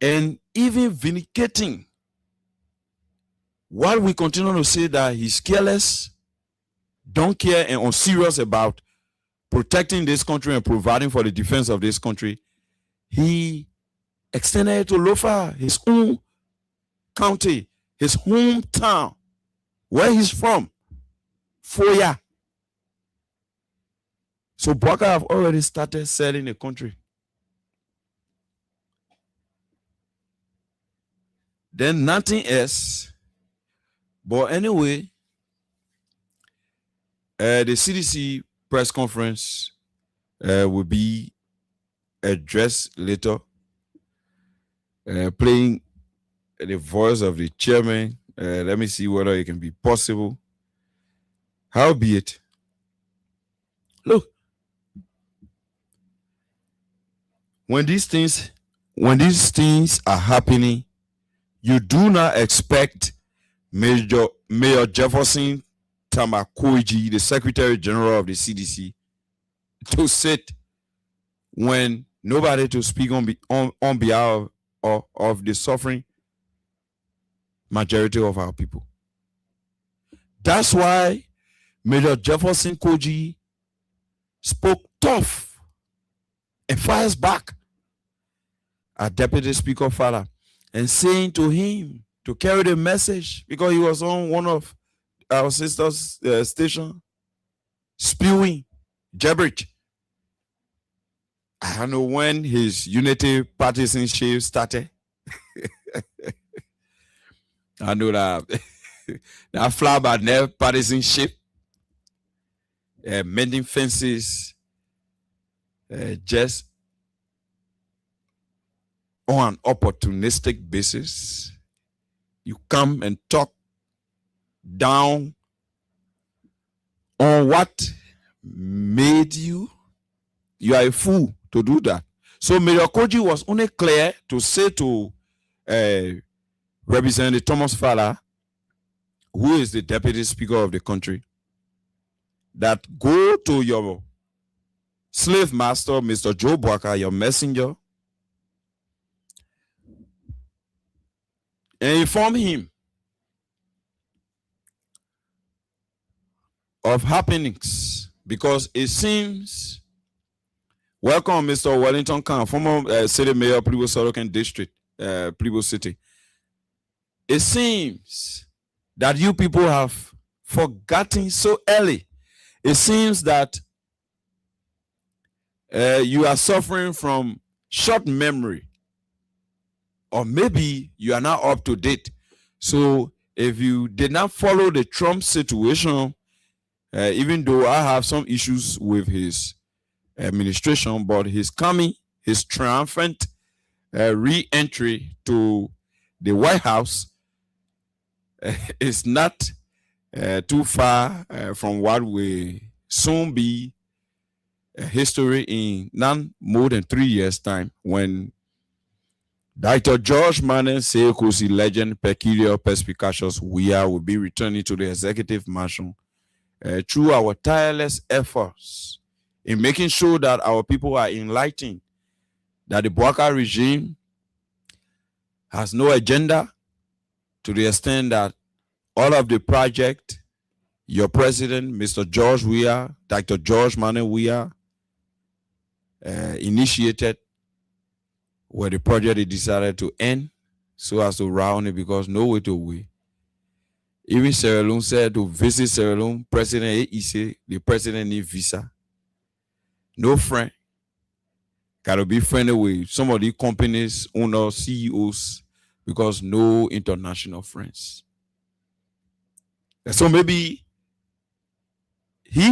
And even vindicating while we continue to say that he's careless, don't care, and unserious about protecting this country and providing for the defense of this country, he extended it to Lofa, his own county, his hometown, where he's from, Foya. So Bwaka have already started selling the country. Then nothing else. But anyway, the CDC press conference will be addressed later, playing the voice of the chairman. Let me see whether it can be possible. Howbeit, look, when these things are happening, you do not expect Mayor Jefferson Tamakoiji, the Secretary General of the CDC, to sit when nobody to speak on behalf of the suffering majority of our people. That's why Major Jefferson Koji spoke tough and fires back at Deputy Speaker Fala and saying to him to carry the message, because he was on one of our sister's station spewing gibberish. I don't know when his unity partisanship started. I know that that flower never partisanship, mending fences, just on an opportunistic basis. You come and talk down on what made you. You are a fool to do that. So Mayor Koji was only clear to say to Representative Thomas Fala, who is the Deputy Speaker of the country, that go to your slave master, Mr. Joe Bwaka, your messenger, and inform him of happenings, because it seems, welcome Mr. Wellington Khan, former city mayor of Plibo Sorokan District, Plibo City. It seems that you people have forgotten so early. It seems that you are suffering from short memory, or maybe you are not up to date. So if you did not follow the Trump situation, even though I have some issues with his administration, but his triumphant re-entry to the White House is not too far from what will soon be history in not more than 3 years' time, when Dr. George Manen Sekosi legend Peculiar Perspicacious Weah will be returning to the executive mansion through our tireless efforts in making sure that our people are enlightened, that the Bouaka regime has no agenda, to the extent that all of the project your president, Mr. George Weah, Dr. George Manen Weah, initiated, where the project is decided to end so as to round it, because no way to way. Even Sierra Leone said to visit Sierra Leone, President AEC, the president need visa. No friend. Gotta be friendly with some of the companies, owners, CEOs, because no international friends. So maybe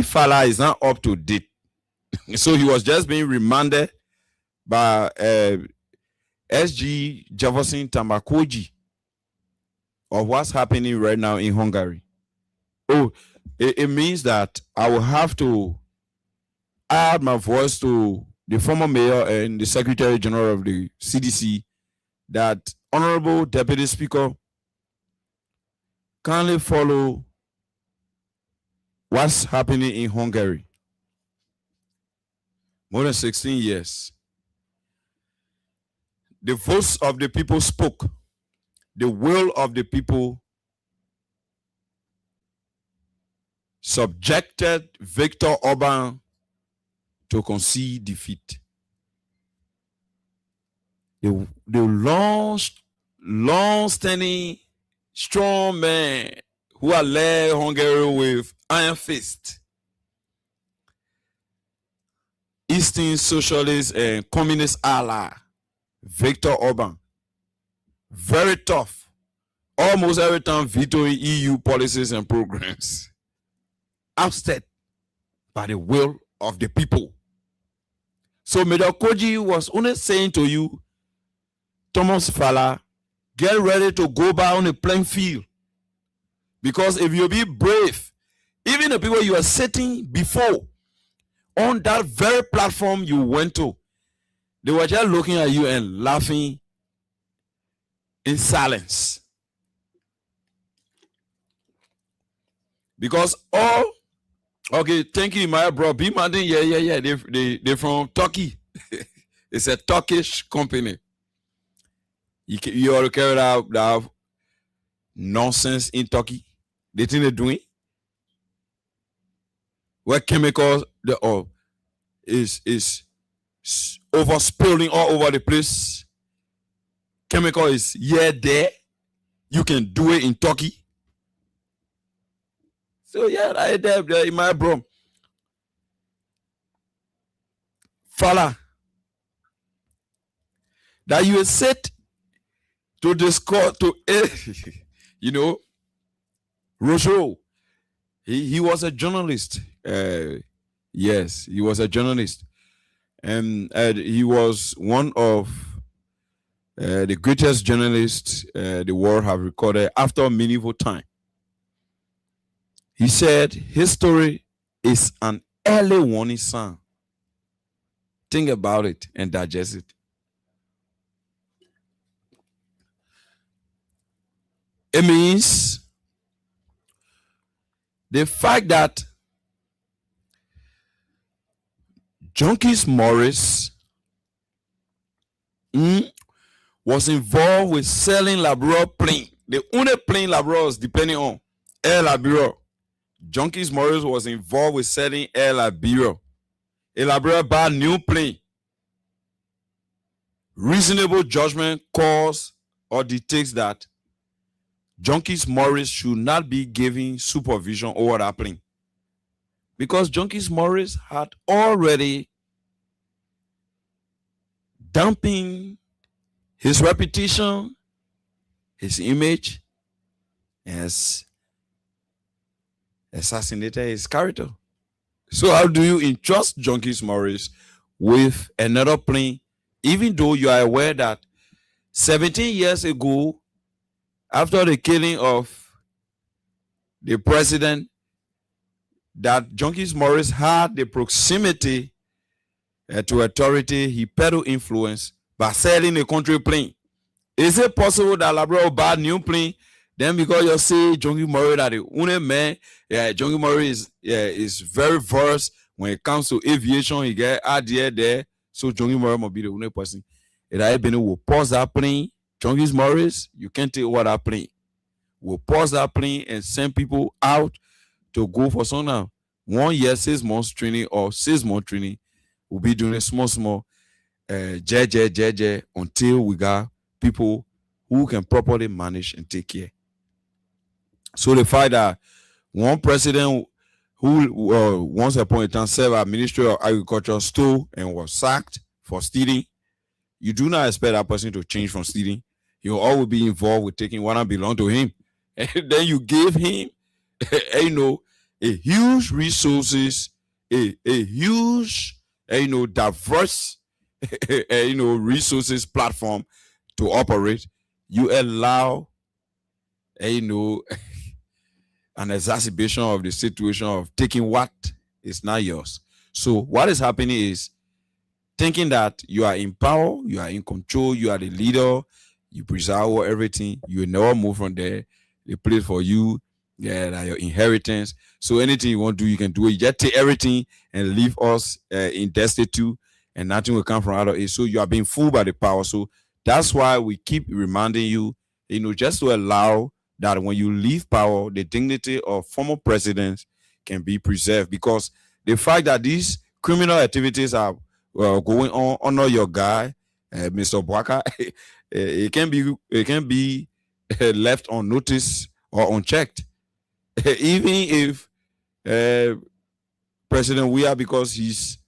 Fala is not up to date. So he was just being remanded by SG Jefferson Tamakoji of what's happening right now in Hungary. Oh, it means that I will have to add my voice to the former mayor and the Secretary General of the CDC, that Honorable Deputy Speaker, kindly follow what's happening in Hungary. More than 16 years. The voice of the people spoke. The will of the people subjected Viktor Orban to concede defeat. The long-standing strong man who had led Hungary with iron fist, Eastern socialist and communist ally, Viktor Orban, very tough, almost every time vetoing EU policies and programs, ousted by the will of the people. So Medakoji was only saying to you, Thomas Fala, get ready to go back on the playing field. Because if you be brave, even the people you are sitting before on that very platform you went to, they were just looking at you and laughing in silence. Because okay, thank you, my bro. B Martin, yeah. They're from Turkey. It's a Turkish company. You ought to carry out that nonsense in Turkey. The thing they're doing, where chemicals is overspilling all over the place. Chemical is there. You can do it in Turkey. So yeah, right there, my bro. Fala, that you sit to discuss to Rojo, he was a journalist. Yes, he was a journalist, and he was one of the greatest journalists the world have recorded after a meaningful time. He said history is an early warning sign. Think about it and digest it. It means the fact that Junkies Morris was involved with selling Labrador plane. The only plane Labrador was depending on Air Labrador. Junkies Morris was involved with selling Air Labrador. Air Labrador bought new plane. Reasonable judgment calls or dictates that Junkies Morris should not be giving supervision over that plane, because Junkies Morris had already dumping his reputation, his image, as assassinated his character. So how do you entrust Junkies Morris with another plane, even though you are aware that 17 years ago, after the killing of the president, that Junkies Morris had the proximity to authority, he peddled influence by selling a country plane. Is it possible that Labrador buy new plane? Then because you say Jongi Murray that the only man, Jongi Murray is very versed when it comes to aviation. He get idea there, so Jongi Murray must be the only person. If I been will pause that plane, Jongi Murray's, you can't take what that plane. We'll pause that plane and send people out to go for some now 1 year, 6 months training or 6 month training. We'll be doing a small JJ until we got people who can properly manage and take care. So the fact that one president who once upon a time served as Ministry of Agriculture stole and was sacked for stealing, you do not expect that person to change from stealing. He'll always be involved with taking what belongs to him. And then you give him, a huge resources, a huge, diverse, resources platform to operate. You allow, an exacerbation of the situation of taking what is not yours. So what is happening is thinking that you are in power, you are in control, you are the leader, you preserve over everything, you will never move from there. They play for you, that your inheritance. So anything you want to do, you can do it. You just take everything and leave us in destitute, and nothing will come from out of it. So you are being fooled by the power. So that's why we keep reminding you, just to allow that when you leave power, the dignity of former presidents can be preserved. Because the fact that these criminal activities are going on under your guy, Mr. Boaka, it can be left unnoticed or unchecked. Even if President Weah, because he's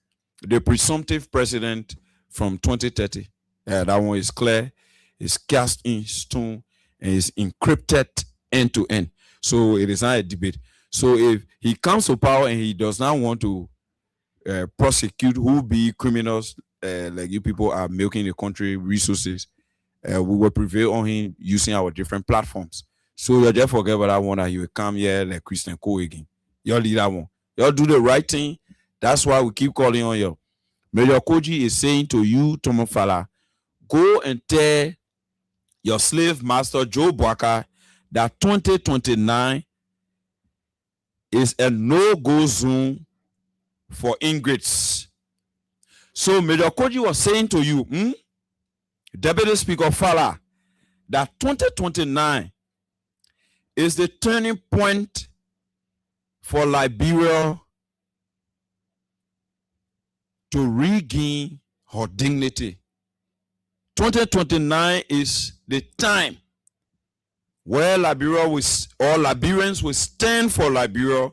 the presumptive president from 2030, that one is clear, is cast in stone, and is encrypted end to end. So it is not a debate. So if he comes to power and he does not want to prosecute who be criminals, like you people are milking the country resources, we will prevail on him using our different platforms. So you just forget about that one, that he will come here like Christian Cole again. Y'all leave that one. Y'all do the right thing. That's why we keep calling on you. Major Koji is saying to you, Tomo Fala, go and tell your slave master Joe Boaka that 2029 is a no-go zone for ingrates. So Major Koji was saying to you, Deputy Speaker Fala, that 2029 is the turning point for Liberia to regain her dignity. 2029 is the time where Liberians will stand for Liberia,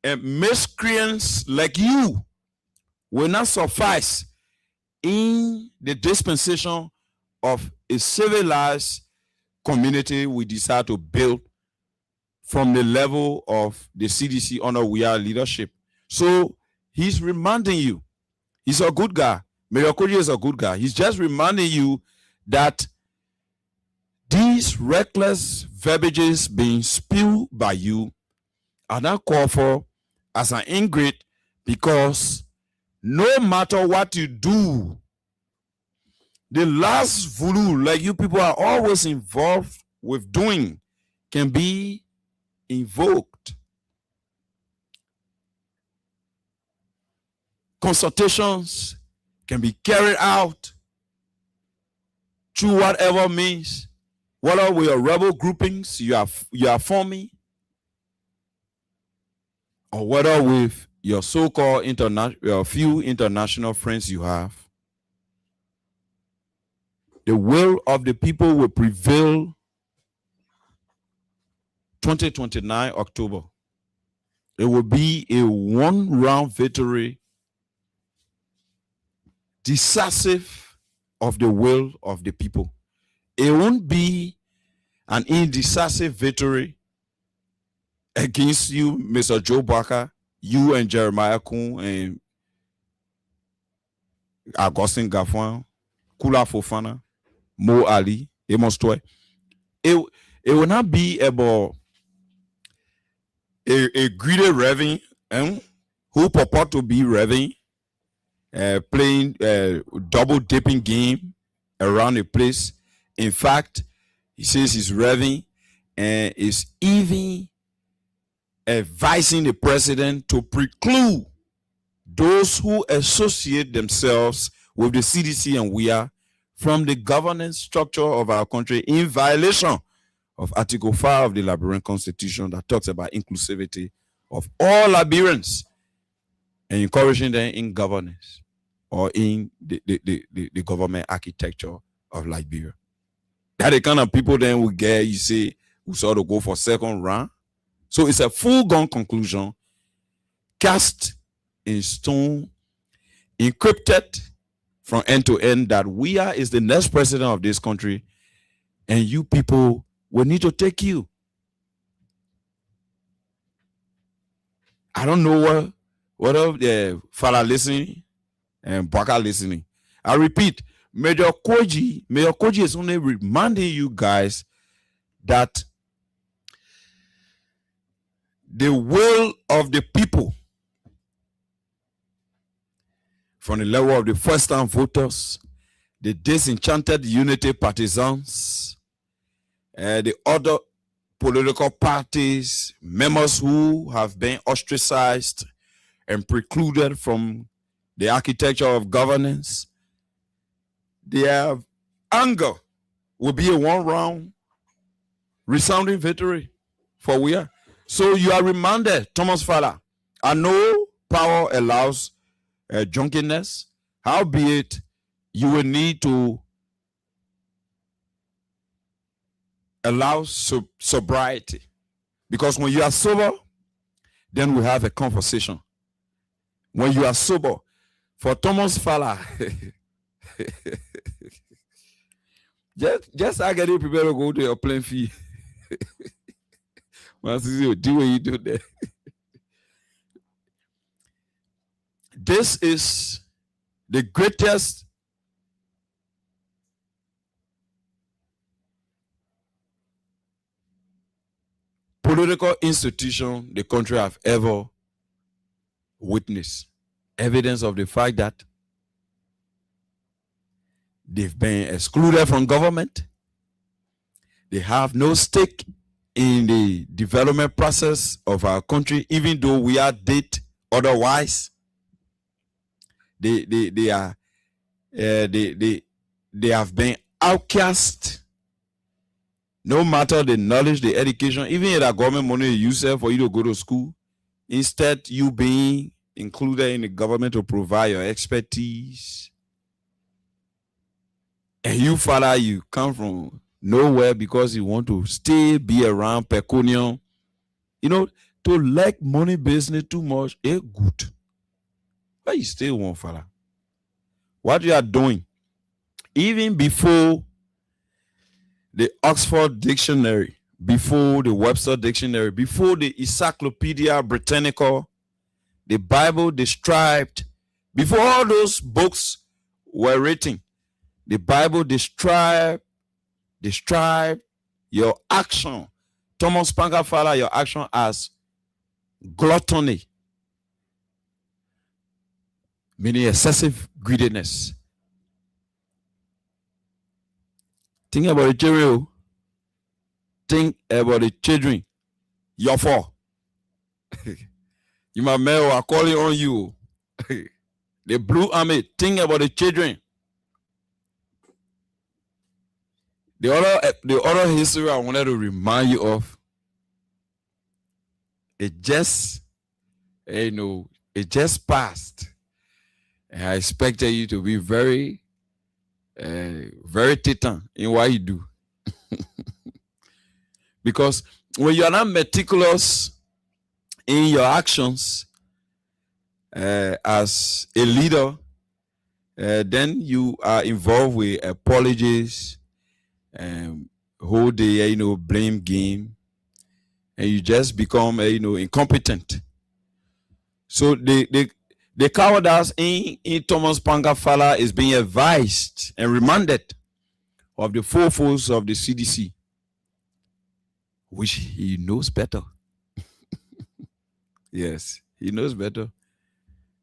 and miscreants like you will not suffice in the dispensation of a civilized community we decide to build from the level of the CDC under Weah leadership. So he's reminding you, he's a good guy. Mayor Koji is a good guy. He's just reminding you that these reckless verbiages being spewed by you are not called for as an ingrate, because no matter what you do, the last voodoo, like you people are always involved with doing, can be invoked. Consultations can be carried out through whatever means, whether with your rebel groupings you are forming, or whether with your so-called few international friends you have. The will of the people will prevail 2029 October. It will be a one-round victory, decisive of the will of the people. It won't be an indecisive victory against you, Mr. Joe Boaka, you and Jeremiah Kuhn and Augustine Gafwan, Kula Fofana, Mo Ali, Amos Toy. It will not be about a greedy revving who purport to be revving, playing double dipping game around the place In fact, he says he's revving and is even advising the president to preclude those who associate themselves with the CDC and WIA from the governance structure of our country in violation of Article 5 of the Liberian Constitution that talks about inclusivity of all Liberians and encouraging them in governance or in the government architecture of Liberia. That the kind of people then we get, you say, who sort of go for second round. So it's a foregone conclusion, cast in stone, encrypted from end to end, that WIA is the next president of this country, and you people will need to take you. I don't know what of the father listening and Baka listening. I repeat, Major Koji is only reminding you guys that the will of the people, from the level of the first-time voters, the disenchanted unity partisans, the other political parties, members who have been ostracized and precluded from the architecture of governance, their anger will be a one-round resounding victory for WIA. So you are reminded, Thomas Fala, I know power allows drunkenness, howbeit you will need to allow sobriety. Because when you are sober, then we have a conversation. When you are sober, for Thomas Fala, just I get you prepared to go to your plane fee. Do what you do there. This is the greatest political institution the country have ever witnessed. Evidence of the fact that they've been excluded from government. They have no stake in the development process of our country, even though we are did otherwise. They have been outcast. No matter the knowledge, the education, even if the government money you use for you to go to school, instead you being included in the government to provide your expertise. And you, father, you come from nowhere because you want to stay, be around pecunium. You know, to like money business too much, it's good. But you still want, father. What you are doing, even before the Oxford Dictionary, before the Webster Dictionary, before the Encyclopedia Britannica, the Bible described, before all those books were written, the Bible described your action, Thomas Panka Fala, your action as gluttony, meaning excessive greediness. Think about the children. Think about the children. Your fault. You, my man, are calling on you. The Blue Army. Think about the children. The other history I wanted to remind you of, it just passed. And I expected you to be very titan in what you do. Because when you are not meticulous in your actions as a leader, then you are involved with apologies, whole day, blame game, and you just become, incompetent. So the cowardice in Thomas Panka Fala is being advised and reminded of the fourfolds of the CDC, which he knows better. Yes, he knows better.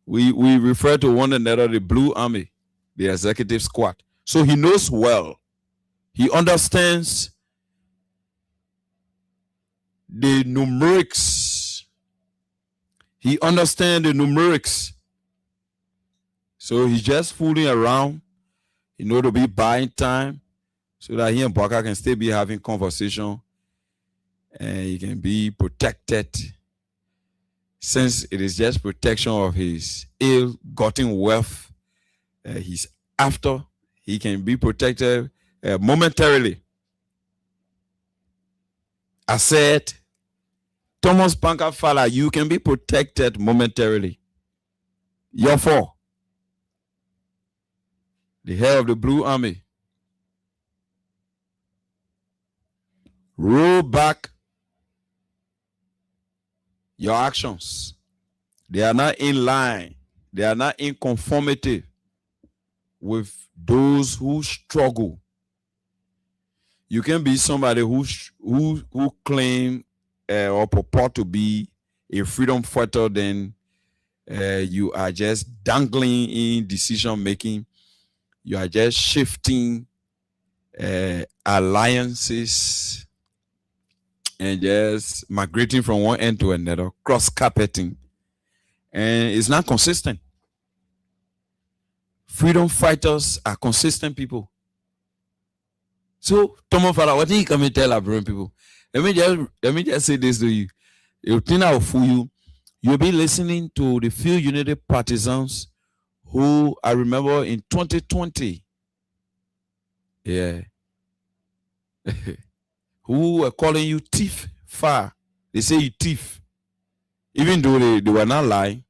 We refer to one another the Blue Army, the executive squad. So he knows well. He understands the numerics. He understands the numerics. So he's just fooling around, to be buying time so that he and Baka can still be having conversation and he can be protected, since it is just protection of his ill-gotten wealth he's after. He can be protected momentarily. I said, Thomas Panka Fala, you can be protected momentarily. Therefore, the head of the Blue Army, roll back your actions. They are not in line. They are not in conformity with those who struggle. You can be somebody who claim or purport to be a freedom fighter, then you are just dangling in decision making. You are just shifting alliances and just migrating from one end to another, cross-carpeting. And it's not consistent. Freedom fighters are consistent people. So, Tomo Fala, what do you come and tell our people? Let me just say this to you. You think I'll fool you. You'll be listening to the few Unity partisans who I remember in 2020. Yeah. Who were calling you thief far. They say you thief. Even though they were not lying.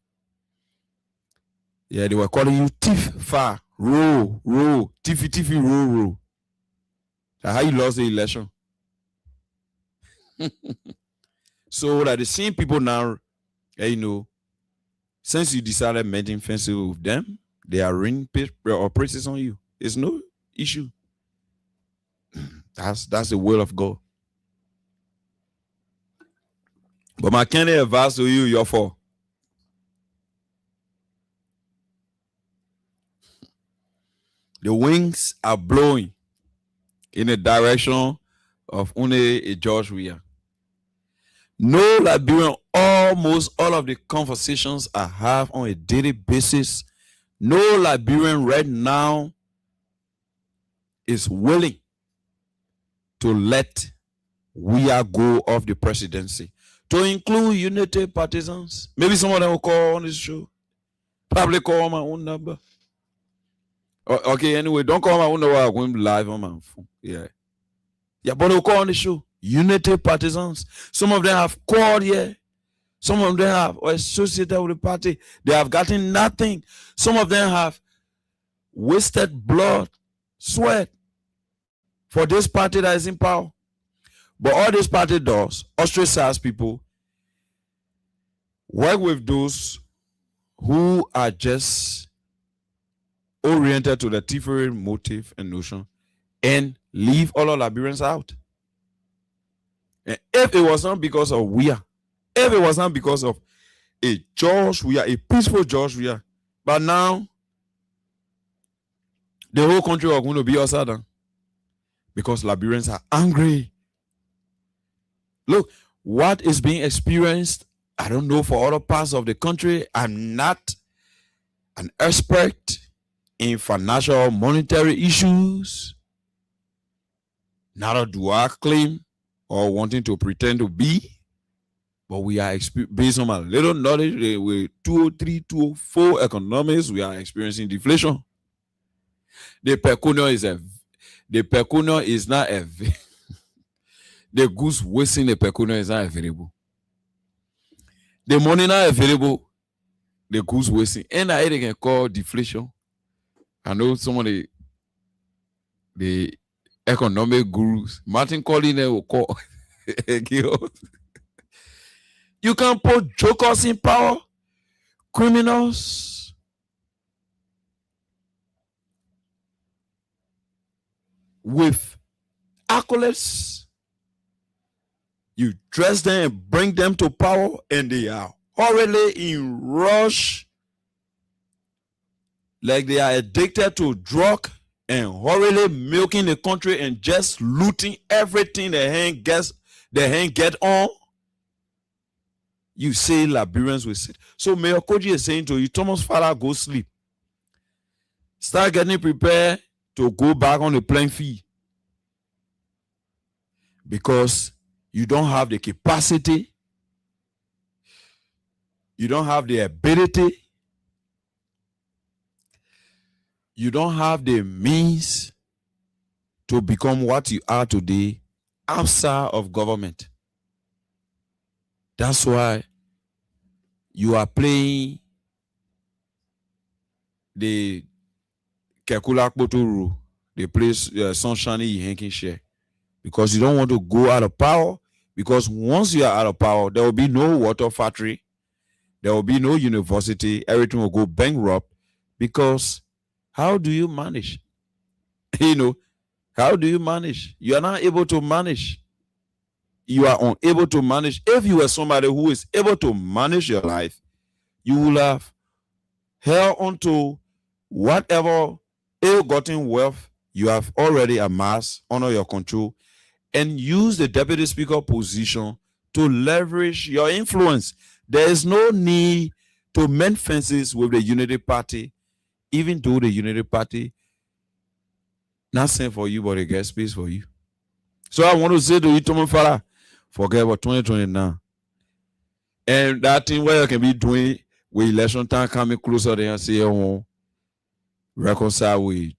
Yeah, they were calling you thief far. Row, tiffy, row. That's how you lost the election. So that the same people now, since you decided mending fences with them, they are raining or praises on you. It's no issue. That's the will of God. But my kind of advice to you, you're for. The winds are blowing in the direction of only a George Weah. No Liberian, almost all of the conversations I have on a daily basis, no Liberian right now is willing to let Weah go off the presidency. To include Unity partisans. Maybe some of them will call on this show. Probably call on my own number. Okay, anyway, don't call my own number. I'm going live on my phone. Yeah, but they'll call on the show. Unity partisans. Some of them have called here. Some of them have associated with the party. They have gotten nothing. Some of them have wasted blood, sweat for this party that is in power. But all this party does, ostracize people, work with those who are just oriented to the thievery motive and notion, and leave all of Liberians out. And if it was not because of Weah, if it was not because of a George Weah, a peaceful George Weah, but now the whole country are going to be upside down because Liberians are angry. Look, what is being experienced, I don't know for other parts of the country. I'm not an expert in financial monetary issues. Neither do I claim or wanting to pretend to be. But we are based on a little knowledge with 203, 204 economics, we are experiencing deflation. The peculiar is not a the goose wasting the peculiar is not available. The money not available, the goose wasting. And I can call deflation. I know some of the economic gurus, Martin Collins will call. You can put jokers in power, criminals, with accolades. You dress them and bring them to power, and they are hurriedly in rush, like they are addicted to drug and hurriedly milking the country and just looting everything the hand get on, you say Liberians will sit. So Mayor Koji is saying to you, Thomas Father, go sleep. Start getting prepared to go back on the playing field. Because you don't have the capacity, you don't have the ability, you don't have the means to become what you are today outside of government. That's why you are playing the Kekula Kpoturu, the place Sunshine Hankin share, because you don't want to go out of power. Because once you are out of power, there will be no water factory, there will be no university, everything will go bankrupt. Because how do you manage? How do you manage? You are not able to manage. You are unable to manage. If you were somebody who is able to manage your life, you will have held on to whatever ill-gotten wealth you have already amassed under your control and use the deputy speaker position to leverage your influence. There is no need to mend fences with the Unity Party, even though the Unity Party not sent for you, but they get space for you. So I want to say to you, Thomas Farah, forget about 2020 now. And that thing where you can be doing with election time coming closer, they and say, oh, reconcile with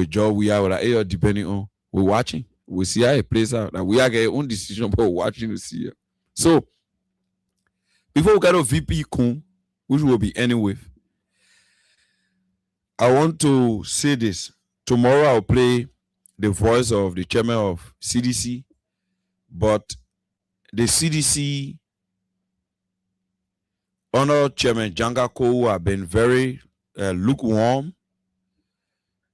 job we are like, hey, depending on we're watching. We see how it plays out. Like we are getting own decision, but we're watching to see it. So before we get to VP Kun, which will be anyway, I want to say this. Tomorrow I'll play the voice of the chairman of CDC, but the CDC Honor Chairman Janga Kowu have been very lukewarm,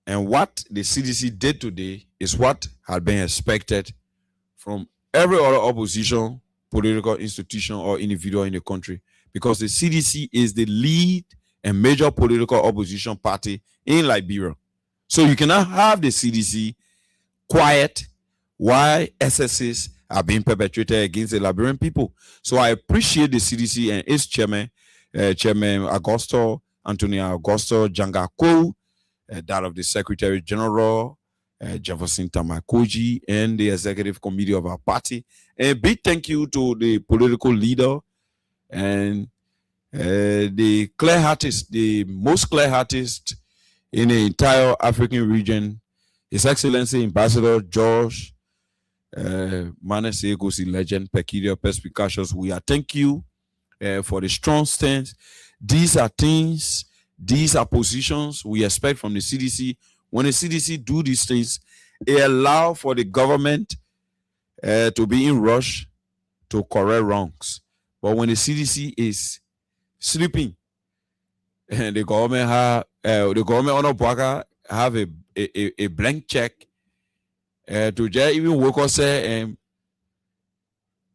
and what the CDC did today is what had been expected from every other opposition, political institution, or individual in the country, because the CDC is the lead and major political opposition party in Liberia. So you cannot have the CDC quiet while excesses are being perpetrated against the Liberian people. So I appreciate the CDC and its chairman, Chairman Antonio Augusto Janga Kowu, that of the Secretary General, Jefferson Tamakoji, and the executive committee of our party. A big thank you to the political leader and the clear-hearted, the most clear-hearted in the entire African region, His Excellency Ambassador George Manasseh Egusi, legend, peculiar, perspicacious. We are thank you for the strong stance. These are things, these are positions we expect from the CDC. When the CDC do these things, it allow for the government to be in rush to correct wrongs. But when the CDC is sleeping, and the government under Bwaka have a blank check to just even work us and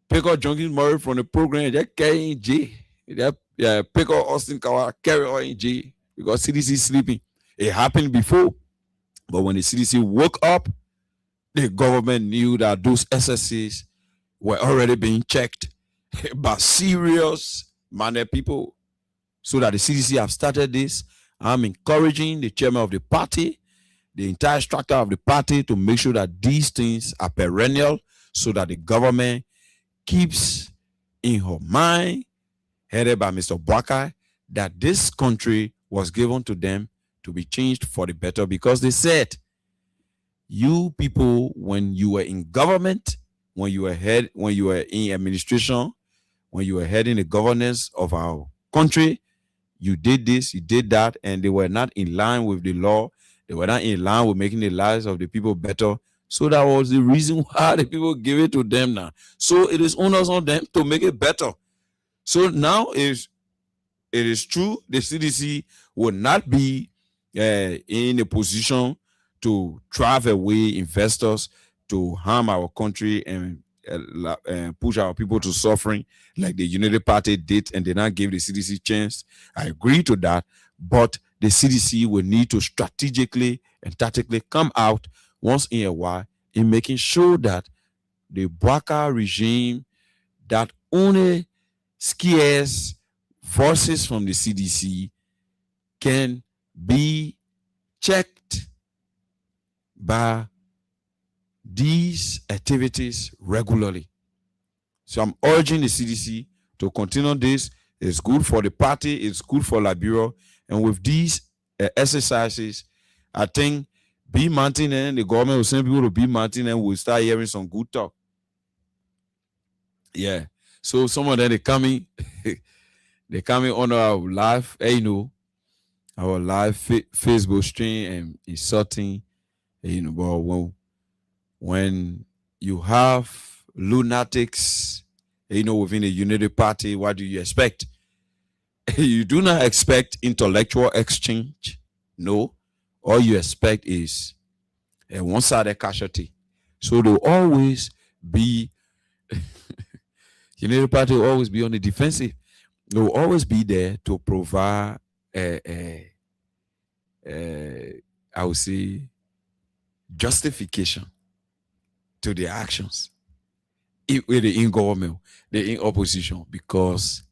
pick up Junkie Murray from the program, just carry in J. Pick up Austin Kawa, carry on in J, because CDC sleeping. It happened before, but when the CDC woke up, the government knew that those SSCs were already being checked by serious-minded people. So that the CDC have started this. I'm encouraging the chairman of the party, the entire structure of the party, to make sure that these things are perennial, so that the government keeps in her mind, headed by Mr. Bwaka, that this country was given to them to be changed for the better, because they said, you people, when you were in government, when you were in administration, when you were heading the governance of our country, you did this, you did that, and they were not in line with the law. They were not in line with making the lives of the people better. So that was the reason why the people gave it to them now. So it is onus on them to make it better. So now it is true, the CDC will not be in a position to drive away investors, to harm our country and push our people to suffering like the Unity Party did, and they not gave the CDC chance. I agree to that, but the CDC will need to strategically and tactically come out once in a while in making sure that the Bwaka regime that only scarce forces from the CDC can be checked by these activities regularly. So I'm urging the CDC to continue this. It's good for the party, it's good for Liberia. And with these exercises, I think B Mountain and the government will send people to B Mountain and we'll start hearing some good talk. Yeah. So some of them they coming on our live, our live Facebook stream and insulting, but when you have lunatics, within the Unity Party, what do you expect? You do not expect intellectual exchange. No. All you expect is a one-sided casualty. So they'll always be, Unity Party will always be on the defensive. They will always be there to provide I would say, justification to their actions. With the in government, the in opposition, because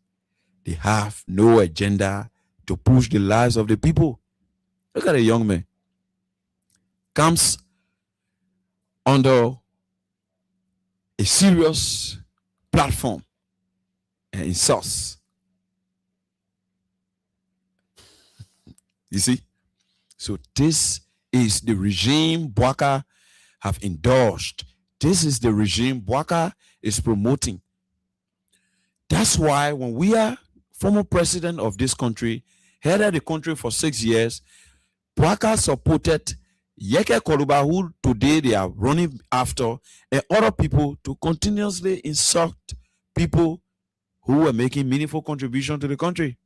they have no agenda to push the lives of the people. Look at a young man. Comes under a serious platform and insults. You see? So this is the regime Bwaka have endorsed. This is the regime Bwaka is promoting. That's why when we are former president of this country, headed the country for 6 years, Bwaka supported Yeke Koluba, who today they are running after, and other people to continuously insult people who were making meaningful contribution to the country.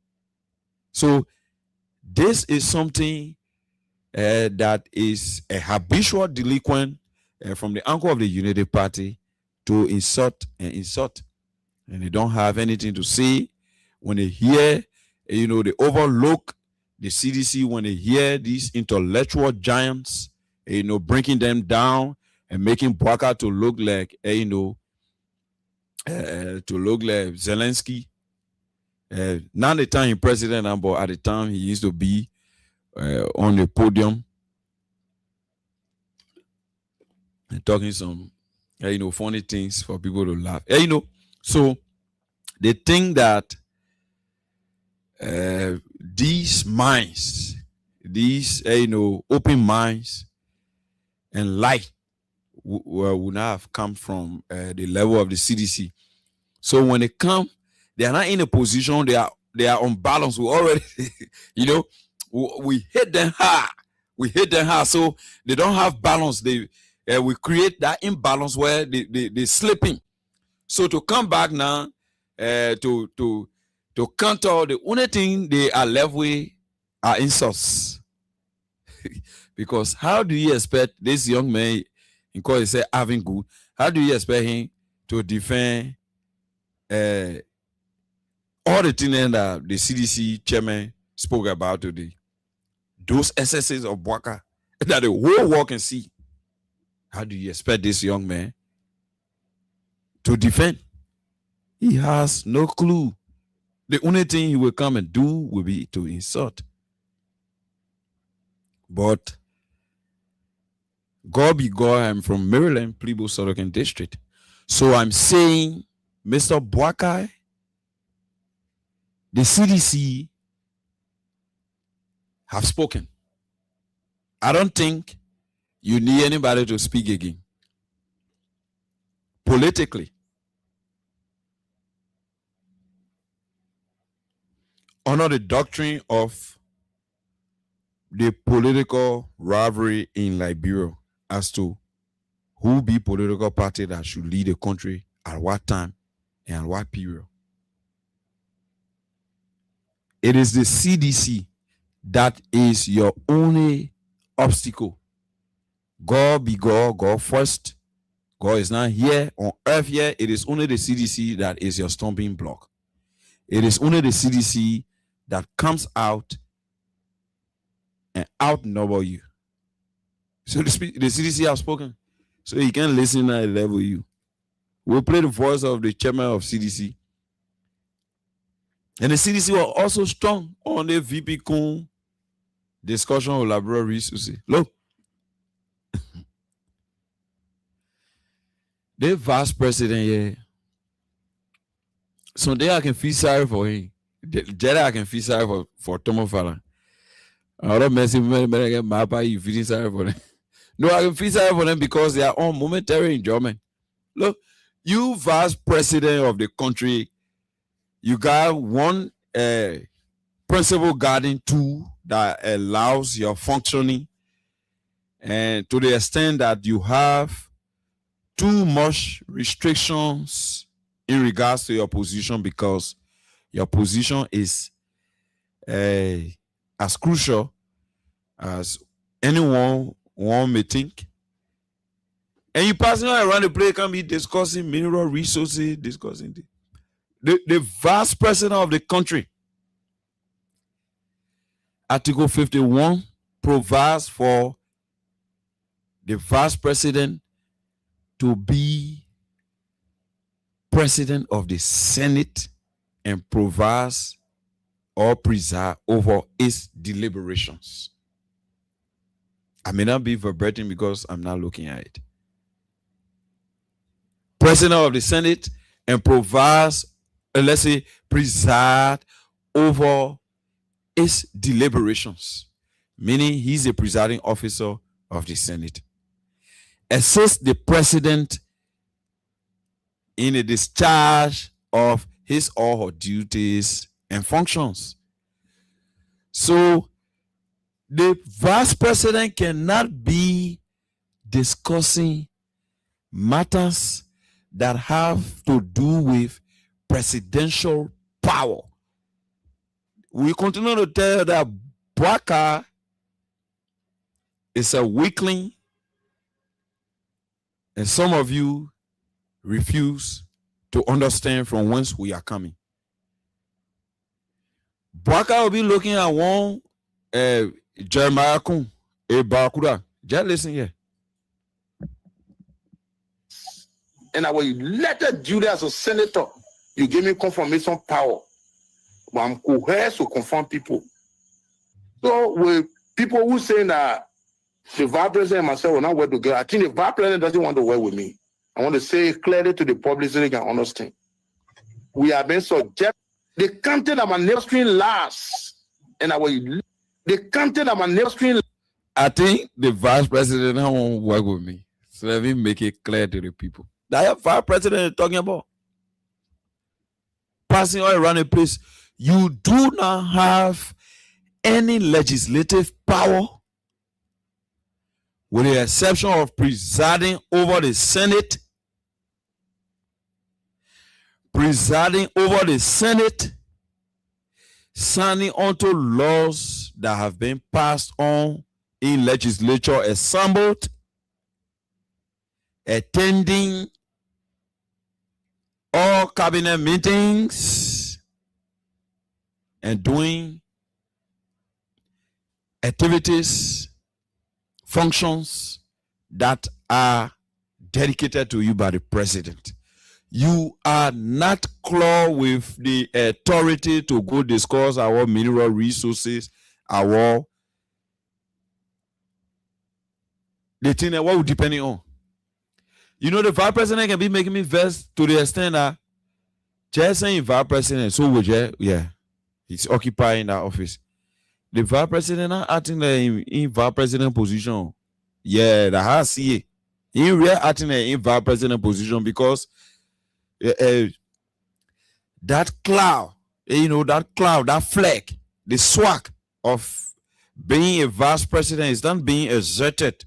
So this is something that is a habitual delinquent from the angle of the Unity Party to insult and insult. And they don't have anything to say when they hear, they overlook the CDC when they hear these intellectual giants, breaking them down and making Bwaka to look like, Zelensky. Not the time he's president, but at the time he used to be on the podium and talking some, funny things for people to laugh. So they think that these minds, these, open minds and light would not have come from the level of the CDC. So when they come, they are not in a position, they are unbalanced. We already, we hit them hard. So they don't have balance. We create that imbalance where they slipping. So to come back now, to counter, the only thing they are left with are insults. Because how do you expect this young man, in court, he said having good, how do you expect him to defend all the things that the CDC chairman spoke about today? Those excesses of Bwaka that the whole world can see. How do you expect this young man to defend? He has no clue. The only thing he will come and do will be to insult. But God be God, I'm from Maryland, Plebo Sorokan District. So I'm saying, Mr. Bwaka, the CDC have spoken. I don't think you need anybody to speak again. Politically, under the doctrine of the political rivalry in Liberia as to who be political party that should lead the country at what time and at what period. It is the CDC that is your only obstacle. God be God, God first. God is not here on earth here. It is only the CDC that is your stumbling block. It is only the CDC that comes out and outnumber you. So the CDC have spoken. So he can listen and level you. We'll play the voice of the chairman of CDC. And the CDC were also strong on the VP Kun discussion of laboratory resources. Look. The vice president here. Someday I can feel sorry for him. Jedi I can feel sorry for Tomo Fala. I don't mess with me, my papa, you feeling sorry for them. No, I can feel sorry for them because they are on momentary enjoyment. Look, you vice president of the country, you got one principal guiding tool that allows your functioning, and to the extent that you have too much restrictions in regards to your position, because your position is as crucial as anyone may think. And you passing around the place can be discussing mineral resources, discussing the vice president of the country. Article 51 provides for the vice president to be president of the Senate and provides or preside over its deliberations. I may not be verbatim because I'm not looking at it. President of the Senate and provides, let's say, preside over its deliberations, meaning he's a presiding officer of the Senate. Assists the president in the discharge of his or her duties and functions. So the vice president cannot be discussing matters that have to do with presidential power. We continue to tell that Bwaka is a weakling, and some of you refuse to understand from whence we are coming. Bwaka will be looking at one Jeremiah Kun, a Bakura. Just listen here. And I was elected duty as a senator. You gave me confirmation power. But I'm coerced to confirm people. So with people who say that the vice president and myself will not work together, I think the vice president doesn't want to work with me. I want to say clearly to the public so they can understand. We have been subject. They counted on my name screen last. And I was they counted on my name screen. I think the vice president don't want to work with me. So let me make it clear to the people. That vice president is talking about passing all around the place. You do not have any legislative power, with the exception of presiding over the Senate. Presiding over the Senate, signing onto laws that have been passed on in legislature assembled, attending all cabinet meetings, and doing activities, functions that are dedicated to you by the president. You are not clothed with the authority to go discuss our mineral resources, the thing that what we're depending on. You know, the vice president can be making me vex to the extent that just saying vice president, so he's occupying that office. The vice president not acting in vice president position. Yeah, the has see. He really acting in vice president position because that cloud, that flag, the swag of being a vice president is not being exerted.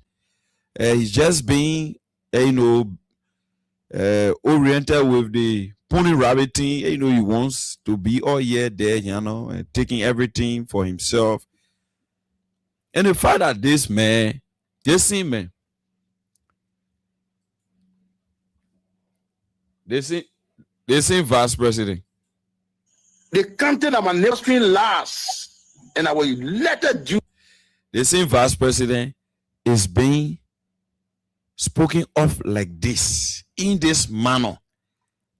He's just being, oriented with the pony rabbit thing. He wants to be all here, there, and taking everything for himself. And the fact that this man, this same vice president, they counted on my name screen last, and I was elected. the same vice president is being spoken of like this, in this manner,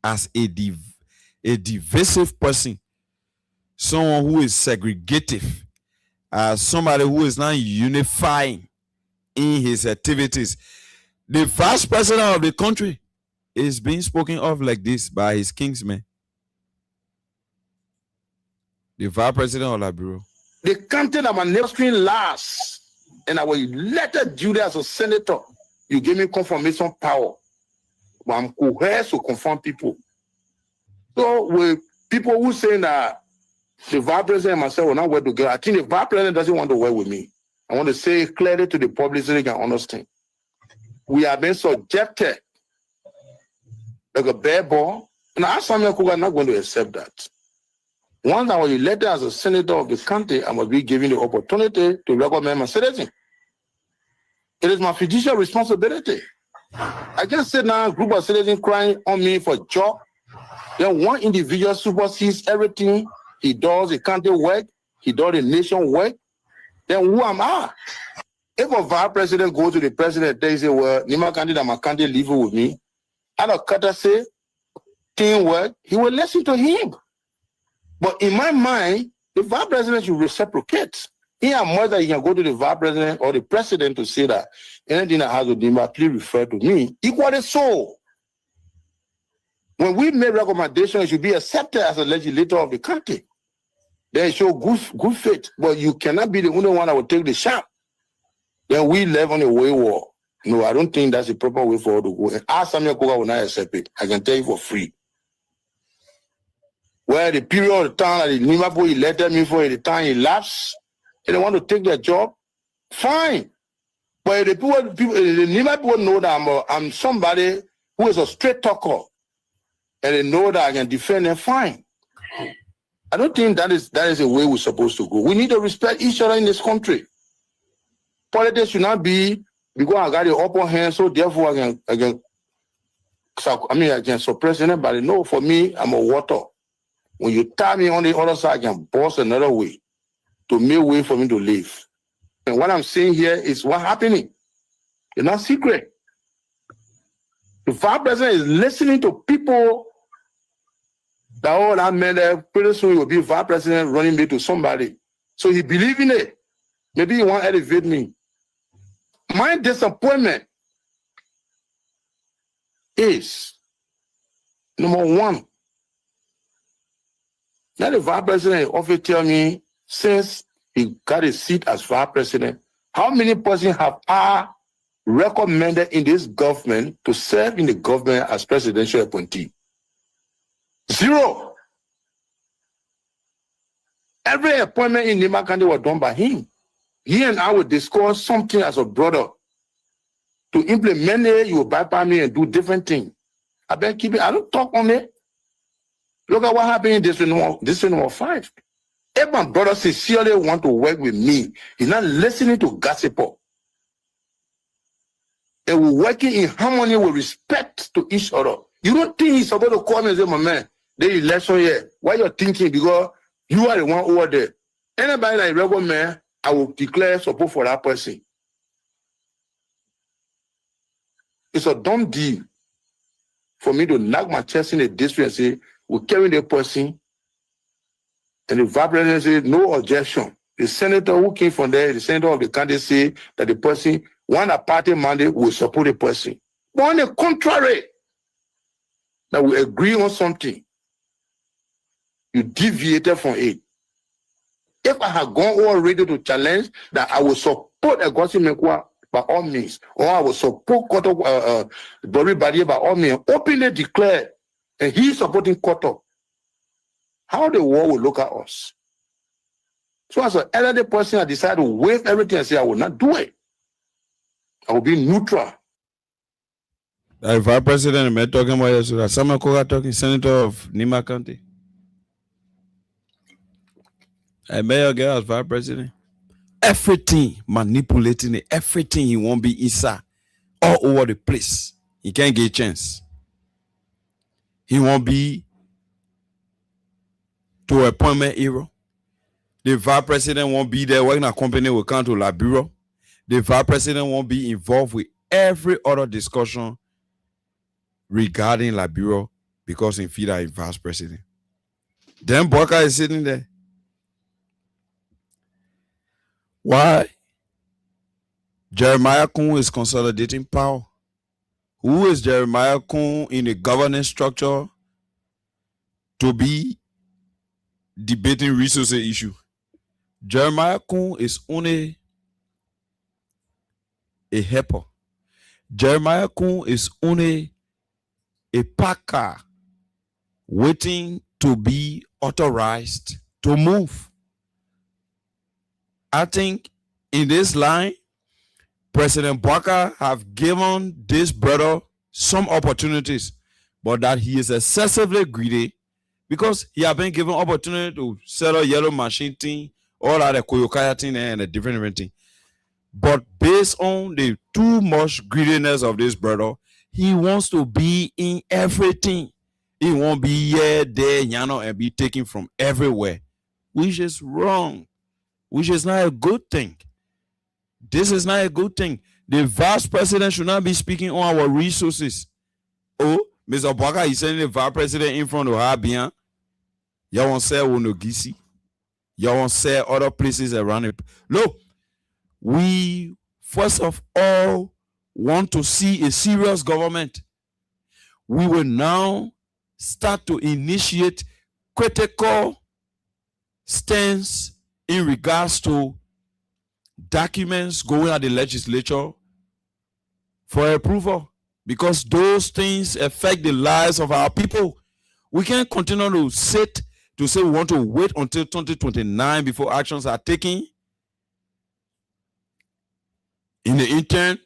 as a divisive person, someone who is segregative, as somebody who is not unifying in his activities. The vice president of the country is being spoken of like this by his kingsmen. The vice president of the bureau. The counting of my nation last, and I will elected you as a senator. You gave me confirmation power, but I'm coerced to confirm people. So with people who say that the vice president and myself will not work together, I think the vice president doesn't want to work with me. I want to say it clearly to the public so they can understand. We have been subjected like a bare ball, and I Samuel Kuga not going to accept that. Once I was elected as a senator of the country, I must be given the opportunity to recommend my citizen. It is my fiduciary responsibility. I can't sit now, a group of citizens crying on me for job. Then one individual supersedes everything he does, the country work, he does the nation work. Then who am I? If a vice president goes to the president, they say, well, Nima Kandi and my country live with me. Out of courtesy, teamwork, he will listen to him. But in my mind, the vice president should reciprocate. He has more that he can go to the vice president or the president to say that anything that has to do, please refer to me. Equally so. When we make recommendations, it should be accepted as a legislator of the country. Then show good faith. But you cannot be the only one that will take the shot. Then we live on a wayward. No, I don't think that's the proper way for us to go. And ask Samuel Kuga will not accept it. I can tell you for free. Where the period of time that the Liverpool elected me for, the time elapsed, and they want to take their job, fine. But the Liverpool know that I'm somebody who is a straight talker, and they know that I can defend them, fine. I don't think that is the way we're supposed to go. We need to respect each other in this country. Politics should not be because I got the upper hand, so therefore I can suppress anybody. No, for me, I'm a water. When you tie me on the other side, I can bust another way to make way for me to live. And what I'm saying here is what's happening. It's not secret. The vice president is listening to people that all that man there pretty soon he will be vice president running me to somebody. So he believes in it. Maybe he want to elevate me. My disappointment is number one. Now the vice president often tell me since he got a seat as vice president, how many persons have I recommended in this government to serve in the government as presidential appointee? 0. Every appointment in Nima Kandi was done by him. He and I will discuss something as a brother. To implement it, you will bypass me and do different things. I better keep it. I don't talk on it. Look at what happened in this number 5. If my brother sincerely want to work with me, he's not listening to gossip. And we're working in harmony with respect to each other. You don't think he's supposed to call me and say, my man, the election here. Why you're thinking? Because you are the one over there. Anybody like rebel man, I will declare support for that person. It's a dumb deal for me to knock my chest in the district and say, we're carrying the person. And the vice president said, no objection. The senator who came from there, the senator of the country said that the person, one a party mandate will support the person. But on the contrary, that we agree on something, you deviated from it. If I had gone already to challenge that I will support a Agosi Mekwa by all means, or I will support Bori Badie by all means, openly declare, and he's supporting Koto, how the world will look at us. So as an elderly person, I decided to waive everything and say I will not do it. I will be neutral. The vice president I'm talking about yesterday, Samuel Kuga talking, senator of Nima County. I mayor girl as vice president. Everything manipulating it, everything he won't be inside, all over the place. He can't get a chance. He won't be to appointment hero. The vice president won't be there when a company will come to Liberia. The vice president won't be involved with every other discussion regarding Liberia because in Fida is vice president. Then Bwaka is sitting there. Why? Jeremiah Kun is consolidating power. Who is Jeremiah Kun in the governance structure to be debating resources issue? Jeremiah Kun is only a helper. Jeremiah Kun is only a packer waiting to be authorized to move. I think in this line, President Bwaka have given this brother some opportunities, but that he is excessively greedy because he have been given opportunity to sell a yellow machine thing, all that the Koyokaya thing and a different thing. But based on the too much greediness of this brother, he wants to be in everything. He won't be here, there, and be taken from everywhere, which is wrong, which is not a good thing. This is not a good thing. The vice president should not be speaking on our resources. Oh, Mr. Bwaka is sending the vice president in front of Habian. You won't say Wonogisi. You won't say other places around it. Look, we first of all want to see a serious government. We will now start to initiate critical stance in regards to documents going at the legislature for approval, because those things affect the lives of our people. We can't continue to sit to say we want to wait until 2029 before actions are taken. In the interim,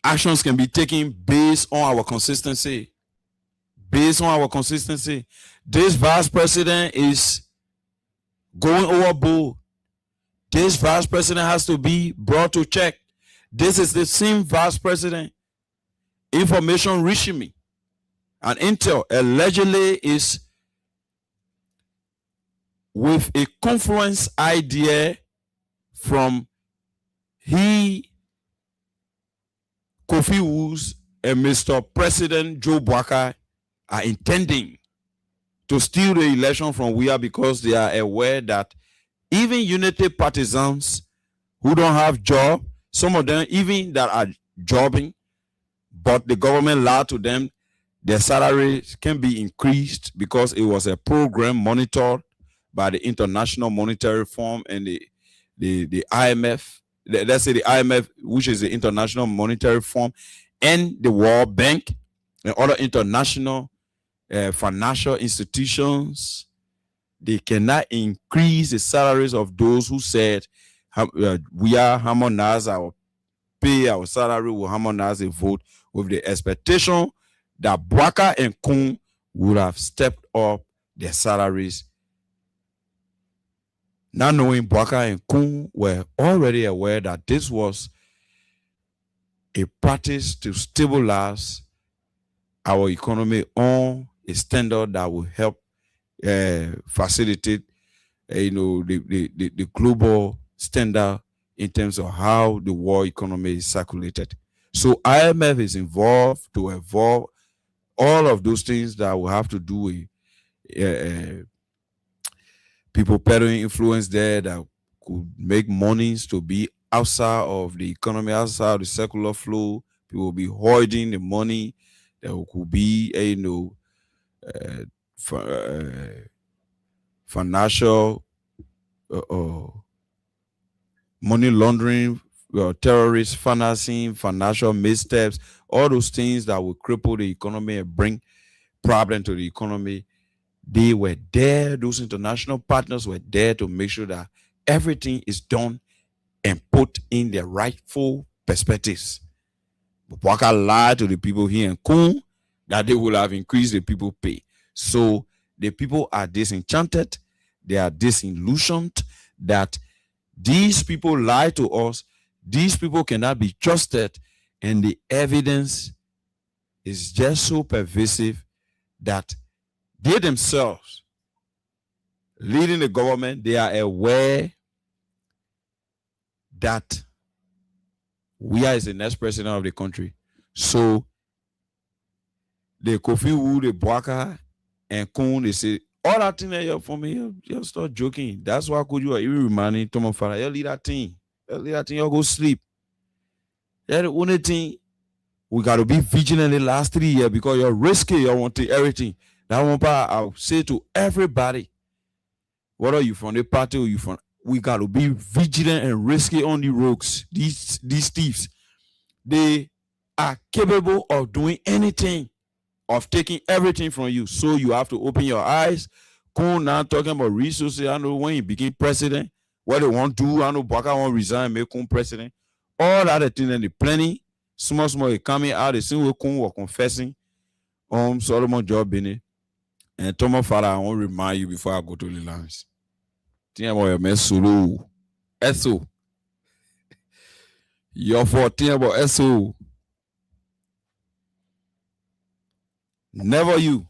actions can be taken based on our consistency. Based on our consistency. This vice president is going overboard. This vice president has to be brought to check. This is the same vice president. Information reaching me. And Intel allegedly is with a conference idea from Kofi Woods and Mr. President Joe Bwaka are intending to steal the election from Wia because they are aware that even unity partisans who don't have job, some of them even that are jobbing, but the government lied to them, their salaries can be increased because it was a program monitored by the International Monetary Fund and the IMF. Let's say the IMF, which is the International Monetary Fund, and the World Bank and other international financial institutions. They cannot increase the salaries of those who said we are harmonize our pay, our salary will harmonize a vote, with the expectation that Bwaka and Kun would have stepped up their salaries. Not knowing Bwaka and Kun were already aware that this was a practice to stabilize our economy on a standard that will help facilitate, the global standard in terms of how the world economy is circulated. So IMF is involved to evolve all of those things that will have to do with people peddling influence there that could make monies to be outside of the economy, outside of the circular flow. People will be hoarding the money. There could be financial money laundering, terrorist financing, financial missteps, all those things that will cripple the economy and bring problem to the economy. They were there, those international partners were there to make sure that everything is done and put in the rightful perspectives. But Bwaka lied to the people here in Kun that they will have increased the people pay. So the people are disenchanted, they are disillusioned that these people lie to us, these people cannot be trusted, and the evidence is just so pervasive that they themselves leading the government, they are aware that we are the next president of the country. So the Kofi Wu, the Bwaka, and Kun, they say, all that thing that you're for me, you start joking. That's why could you even reminding Tom Farah, you lead that thing. You lead that thing, you go sleep. That's the only thing we got to be vigilant in the last 3 years because you're risky, you want to everything. That one part I'll say to everybody, whether you from the party or you from, we got to be vigilant and risky on the roads. These thieves, they are capable of doing anything, of taking everything from you. So you have to open your eyes. Kun now talking about resources. I know when he became president, what they want to do. I know Baka want to resign, make Kun president. All other things and the plenty, small, they coming out, the same way Kun was confessing Solomon Job in it. And Thomas Farah, I want to remind you before I go to the lines. Think about your man solo. SO. You're 14 about SO. Never you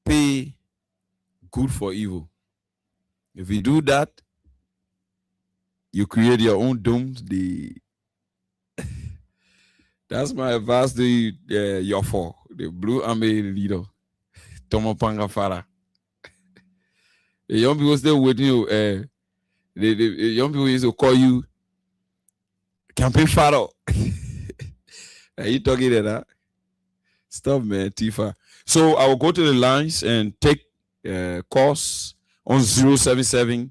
pay good for evil. If you do that, you create your own dooms. That's my advice to your for the Blue Army leader, Tomo Panga Farah. The young people still waiting you. The young people used to call you campaign Farah. Are you talking to that? Stop, man, Tifa. So I will go to the lines and take calls on 077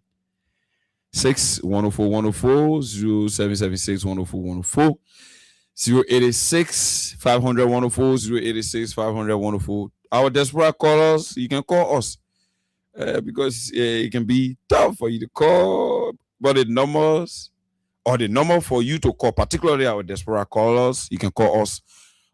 6104 104, 0776 104 104, 086 500 104, 086 500 104. Our desperate callers, you can call us because it can be tough for you to call, but the numbers or the number for you to call, particularly our desperate callers, you can call us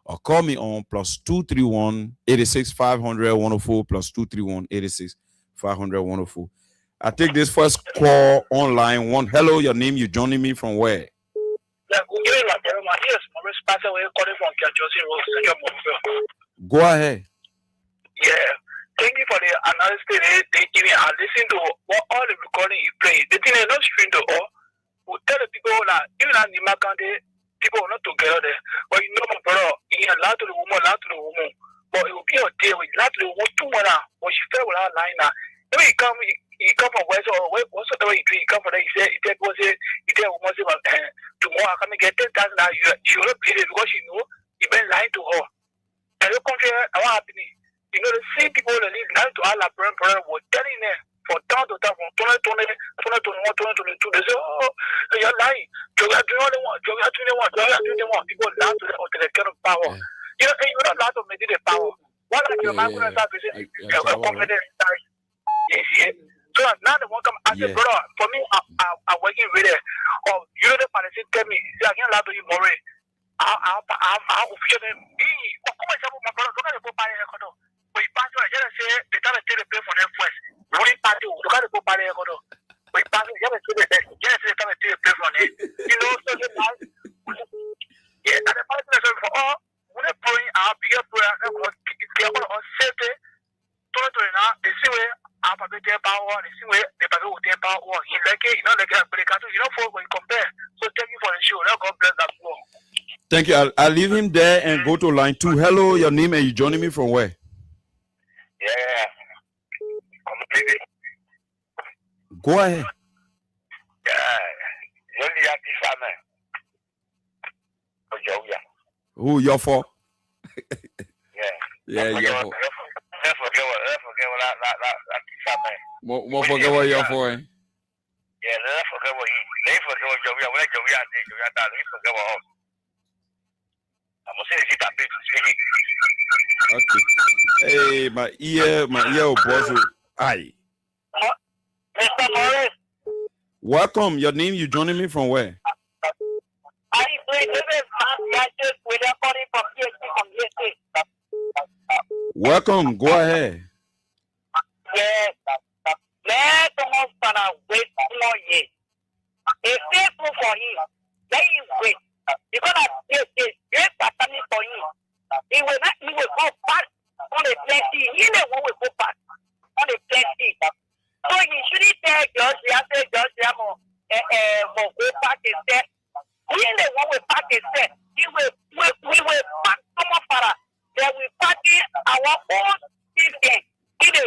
or call me on +231 86 500 104 +231 86 500 104. I take this first call online. One, hello, your name, you joining me from where? Go ahead. Yeah. Thank you for the analysis. I listen to what all the recording you play. The thing is not strange to all. We tell the people that even at the Makande, people are not together there. But you know, my brother, he had lot to the woman. But it will be a day with lot to the woman, 2 months, when she fell without lying now. Then he come from West or whatsoever he do, he come from there, he said, tomorrow I come and get 10,000 now. She will not believe it because she know he been lying to her. And the country, what happening? You know, the same people that live lying to Allah, brother, were telling them for time to time, from 2020, 2021, 2022, they say, oh, you're lying. People lie to them until they get power. You know, you're not allowed to maintain the power. What like your man couldn't start facing confidence? Yes. So now they want to come as a brother. For me, I'm working with it. Or you know the Palestinian tell me, I can't lie to you more. I'll official them. Come on, my brother, look at the party record. But you pass on, just say they try to take the pay for them first. Ruling party, look at the party record. But you pass on, just say they try to take the pay for them. You know, so the party, yeah, and the party for all, when they pray, our bigger prayer, it's on safety. The same way our people take power, the same way the people will take power. You like it, you know, like you know, for when you compare. So thank you for the show. Now God bless that more. Thank you. I'll leave him there and go to line 2. Hello, your name and you joining me from where? Yeah. Go ahead. Who you're for? Yeah, you're for. Let's forget what you're for. Yeah, let's forget what Jovia did. Let's forget what else. I'm going to say Okay. Hey, my ear boss. Aye. Mr. Morris. Welcome. Your name, you joining me from where? This is Matt Gadget. We're calling from PhD from USA. Welcome. Go ahead. Yes. Let us wait 4 years. If they go for him, let him wait. Because there's great happening for him. He will go back on the plenty. He will go back on the We the one we party set. We will then we party our own system in the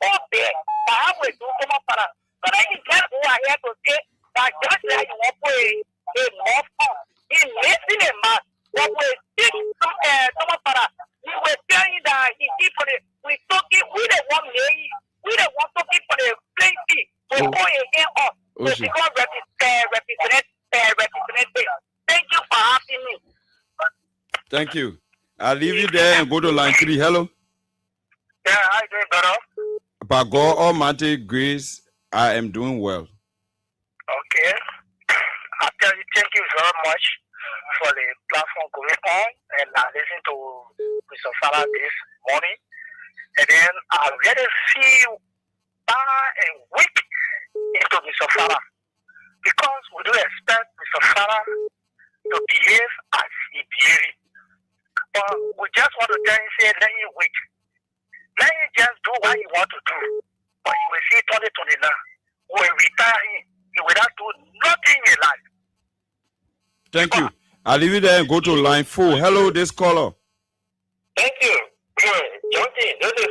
old day. But how we do come up para? But I just who are here to say that just like you want to a more fun. In missing a man, what we did come up para. We were saying that he did for the we took it we the one lady. We the one took it for the plenty. We go again up. We become representative. Thank you for having me. Thank you. I'll leave you there and go to line 3. Hello. Yeah, how you doing, brother? By God Almighty grace, I am doing well. Okay. I tell you, thank you very much for the platform going on, and I listen to Mr. Farah this morning, and then I really feel bad and weak into Mr. Farah because we do expect Mr. Farah to behave as he behaves. But we just want to tell him, say, let him wait. Let him just do what he wants to do. But you will see 2029. We will retire him. He will not do nothing in life. Thank you. I'll leave you there and go to line 4. Hello, this caller. Thank you. Johnson, this is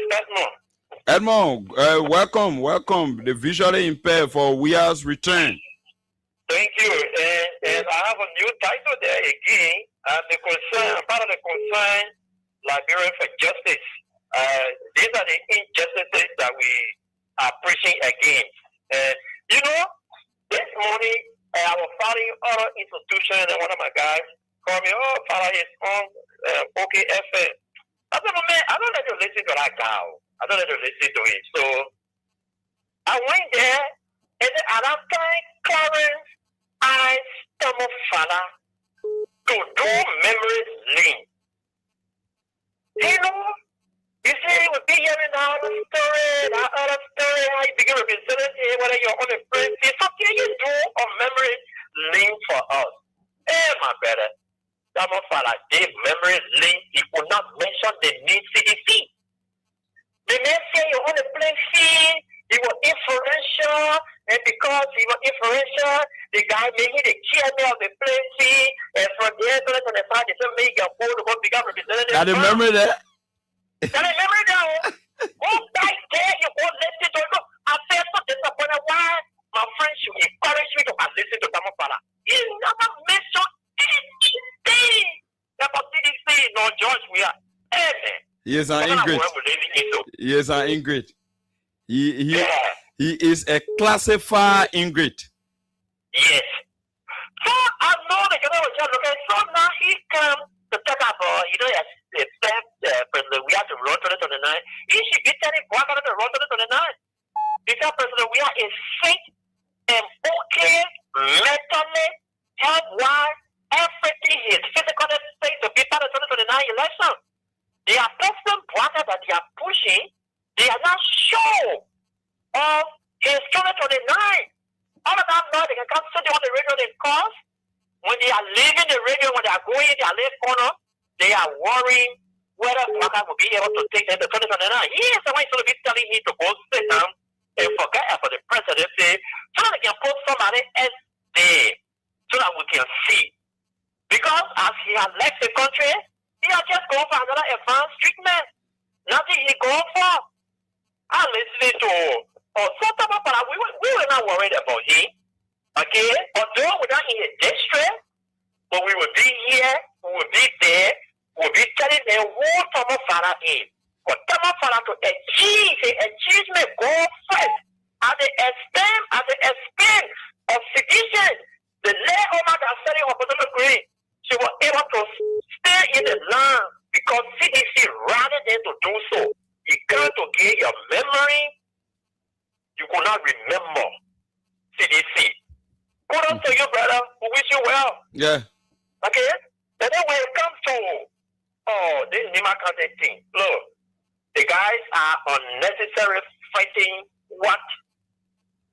Edmond, welcome. The visually impaired for We Are's return. Thank you. And I have a new title there again. Part of the concern, Liberia for Justice. These are the injustices that we are preaching against. This morning I was following other institutions, and one of my guys called me, Father is on OKFM. I said, man, I don't let you listen to that guy. I don't let you listen to him. So I went there, and then at that time, Clarence I stumbled Father to do memory lane. You see, we be hearing that other story, how you begin representing whether you're on a friend. So can you do a memory lane for us? Hey, my brother, stumbled Father did memory lane. He could not mention the name CDC. The man say you want to play fee, he was influential, and because he was influential, the guy made him the chairman of the play fee, and from there to the side, they said, make your phone to go become representative. I remember that. I remember that. Go back there, you go listen to him. I felt so disappointed. Why my friends should encourage me to listen to Tamapala? He never mentioned anything about CDC, no George, we are. Amen. He is an ingrate. He is an ingrate. He is a classified ingrate. Yes. So I know the general was just looking. So now he comes to talk about, President, we have to run to the 29. He should be telling Black to run to the 29. Because President, we are a safe and okay, mentally, health-wise, everything is physically safe to be part of the 2029 election. They are person Black that they are pushing. They are not sure of his 2029. All of that now, they can come sit on the radio in cars. When they are leaving the radio, when they are going in their left corner, they are worrying whether Black will be able to take them to 2029. He is the one who's going to be telling him to go sit down and forget about the presidency so that they can put somebody else there so that we can see. Because as he has left the country, he has just gone for another advanced treatment. Nothing he gone for. I'm listening to we were not worried about him. Okay? Although we're not in a district, but we will be here, we will be there, we will be telling them who Thomas Farah is. For Thomas Farah to achieve his achievement, go first at the expense of sedition. The late Omar that studied Opportunity Green, she was able to stay in the land because CDC rather than to do so. You got to get your memory. You could not remember CDC. Good on to you, brother. We wish you well. Yeah. Okay? And then when it comes to this Nima County thing, look, the guys are unnecessarily fighting what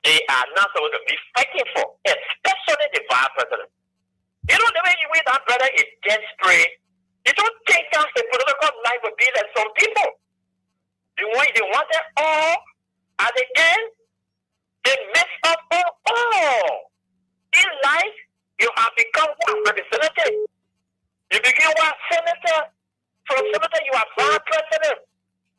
they are not supposed to be fighting for, especially the vice president. You know the way you way that brother is desperate. You don't think that the political life will be like some people. They want it all. At the end, they will be senator. You begin one senator. From senator, you are vice president.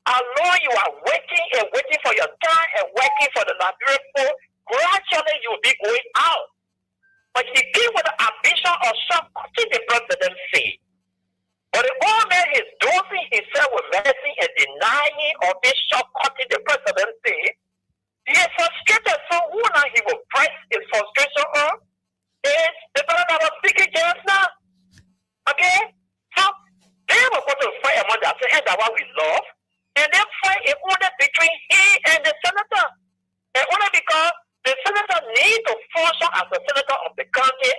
Alone, you are waiting and waiting for your time and waiting for the Liberian folk. Gradually, you will be going out. But he came with the ambition of shortcutting the presidency. But the old man is dosing himself with medicine and denying of this shortcutting the presidency. He is frustrated, so who now he will press his frustration on? Is the brother that was speaking just now. Okay? So they were going to fight among themselves, and that's what we love. And then fight a only between he and the senator. And only because the senator needs to function as the senator of the country.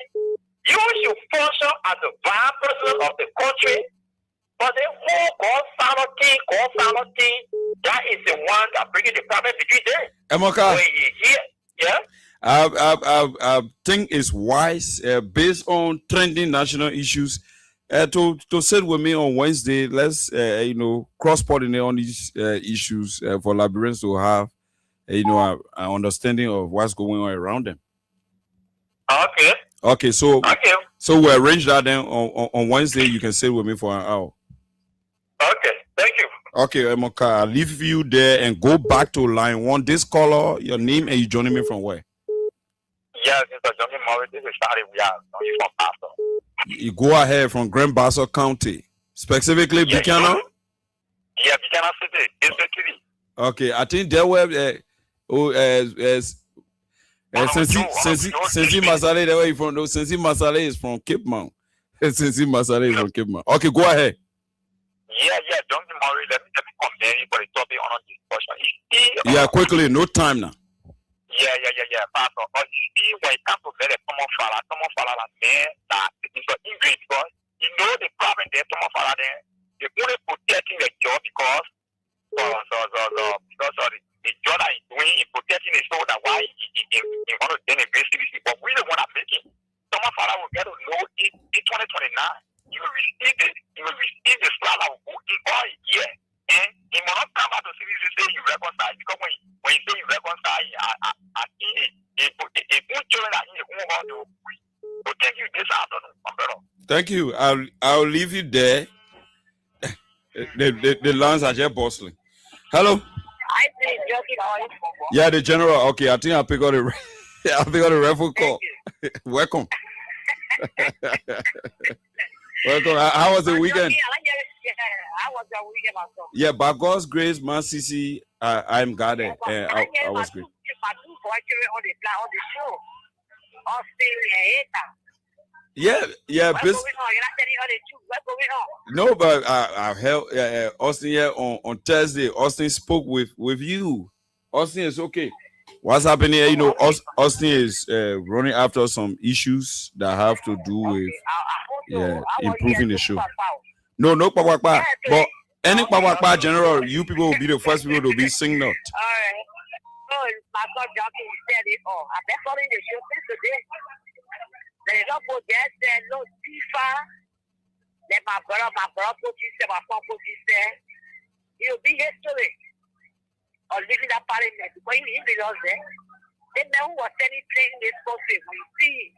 You should function as the vice president of the country. But the whole God thing, that is the one that brings the problem between them. Emoka, When you hear, yeah? I think it's wise, based on trending national issues, to sit with me on Wednesday. Let's cross-pollinate on these issues for Liberians to have an understanding of what's going on around them. Okay, so we arrange that then on Wednesday. You can sit with me for an hour. Okay, thank you. Okay, Emoka, I'll leave you there and go back to line 1. This caller, your name, and you joining me from where? Yes, Mr. Johnny Morris, this is Shari. We are from Pastor. You go ahead from Grand Bassa County, specifically Buchanan? Yeah, Buchanan City, District 3. Okay, I think there were Sensi Masale, where you from? No, Sensi Masale is from Cape Mount. Sensi Masale is from Cape Mount. Okay, go ahead. Yeah, Johnny Morris, let me comment for the topic on discussion. Yeah, quickly, no time now. Yeah. Pastor, but you see, when it comes to better, someone follow that man, that it's an English because you know the problem there, someone follow there. They're only protecting the job because of the job that he's doing in protecting the show that why he want to denigrate CBC. But we don't want to make it. Someone follow will get to know in 2029. You will receive the slap of in all year. And he will not come out to CBC say you reconcile because when you say you reconcile, I think it good job that he won't want to protect you this afternoon. Thank you. I'll leave you there. The lines are just bustling. Hello. I see joking. Yeah, the general. Okay, I think I'll pick up the referral call. Welcome. Welcome. How was the weekend? How was your weekend, also? Yeah, by God's grace, man, CC, I'm guarded. I was great. Yeah. No, but I've held Austin here on Thursday. Austin spoke with you. Austin is okay. What's happening here? You know, Austin is running after some issues that have to do with improving the show. No Pawakpa. But any Pawakpa general, you people will be the first people to be singing out. All right. So, my God, Johnson said it all. I've been following the show since today. There is no protest, there's no FIFA. Then my brother put his my son put his it will be history of leaving that parliament. Because he belongs there. The man who was standing playing this country, when you see,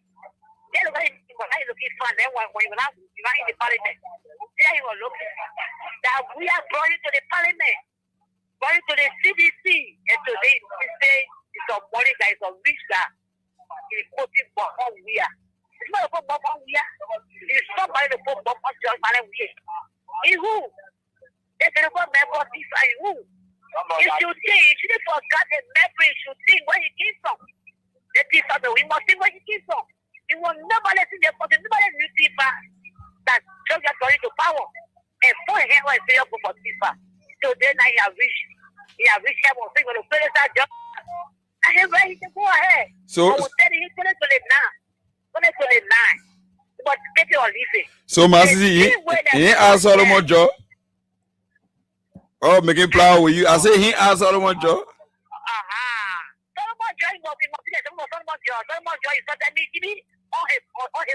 they're looking fun. Then when you're not in the parliament, there he was looking. That we are going to the parliament, going to the CDC, and today we say it's a money that is a rich guy. He's putting for how we are. It's not about how we are. It's somebody to put up on just money we are. In who? They can go member of this and who? You should think, you shouldn't forget the memory, you should think where he came from. The people, we must think where he came from. He will never listen to the nobody knew people that just got going to power. And for him, I say up for people. So then I have reached him on thing with the president job. I have ready to go ahead. So I will tell you, he's going to it now. Going to it now. But get it or leave it. So Masisi, he asked Solomon Joe. Oh, making flower with you. I say he asked Solomon Joe. Solomon Joe is not that meeting on his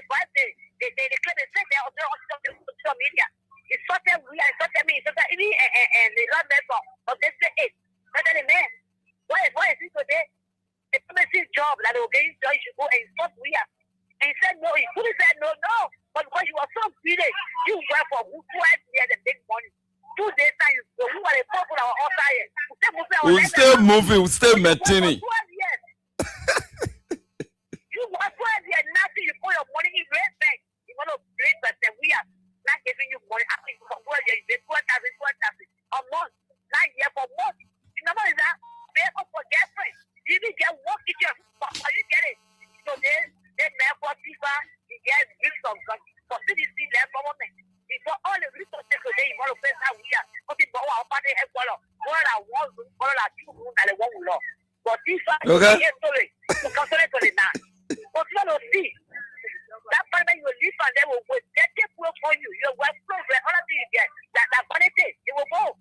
birthday. They claim they say they're on social media. It's such a we are such a me, such a me and the love member of this age. But then man, why is it today? The promising job that will get you should go and stop we are. He said no. He couldn't say no. But because you were so greedy, you work for who 12 years and big money. 2 days time, you were a popular outside. We'll still moving, we'll still maintaining. 12 years. You work 12 years, nothing. You put your money in red bank. You want to bring, but then we are not giving you money. After you for 12 years, you pay 12,000 a month. Not year for month. You know what is that? Pay for girlfriend. You even get one kitchen. You get it. So they make for people. You get gifts of God. For CDC, left government. For all the resources today, you want to pay that we are. But if you want to pay that one, but this one is here story. To consider to the now. But you don't see. That family you live and they will wait. They take work for you. Your work program, all of you get. That vanity, it will go.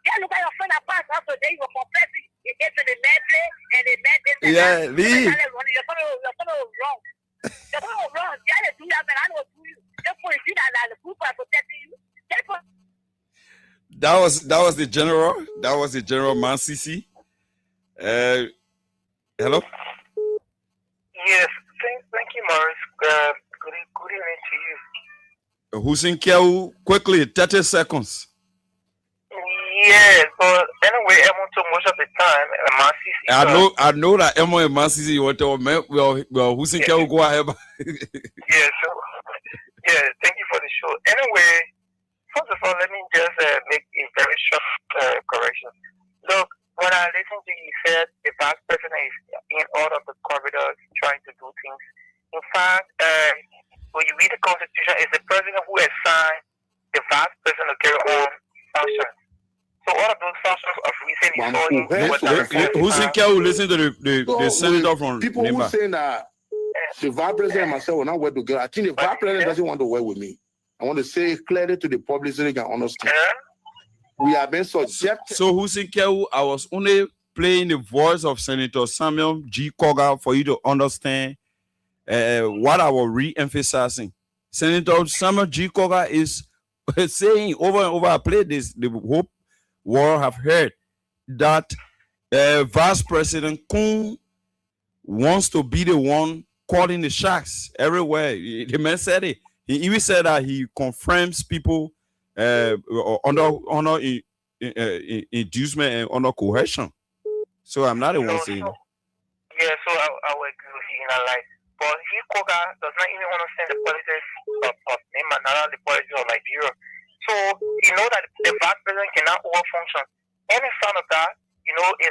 Yeah, look at your friend that passed out today. You were confessing. You get to the man play and the man this and Yeah, that. Lee. You're going to wrong. You're going to wrong. Yeah, they do that, man. I know do you. Therefore, you see that the group are protecting you. Therefore, That was the general. That was the general Mansisi. Hello. yes, thank you, Morris. Good evening to you. Hussein Kiau, quickly, 30 seconds. Yes, but anyway, so much of the time, I know that Emo and Mansisi you want to well Hussein Kiau go ahead. yeah, so thank you for the show. Anyway, first of all, let me just make a very short correction. Look, when I listened to you, said the vice president is in all of the corridors trying to do things. In fact, when you read the Constitution, it's the president who assigned the vice president to carry on functions. So all of those functions of recent Hussein Kiau listen to the senator from people Nimba. who saying that the vice president and myself will not work together. I think the vice president doesn't want to work with me. I want to say clearly to the public so they can understand. We have been subjected. So Hussein Kiau, I was only playing the voice of Senator Samuel G. Koga for you to understand what I was re-emphasizing. Senator Samuel G. Koga is saying over and over, I played this, the whole world have heard that Vice President Kun wants to be the one calling the shots everywhere. The man said it. He even said that he confirms people under inducement and under coercion. So I'm not the one saying that. Yeah, so I would agree with you in a life. But he Koga does not even understand the politics of Nimba, not the politics of Liberia. So you know that the vice president cannot overfunction. Any sound of that, you know, it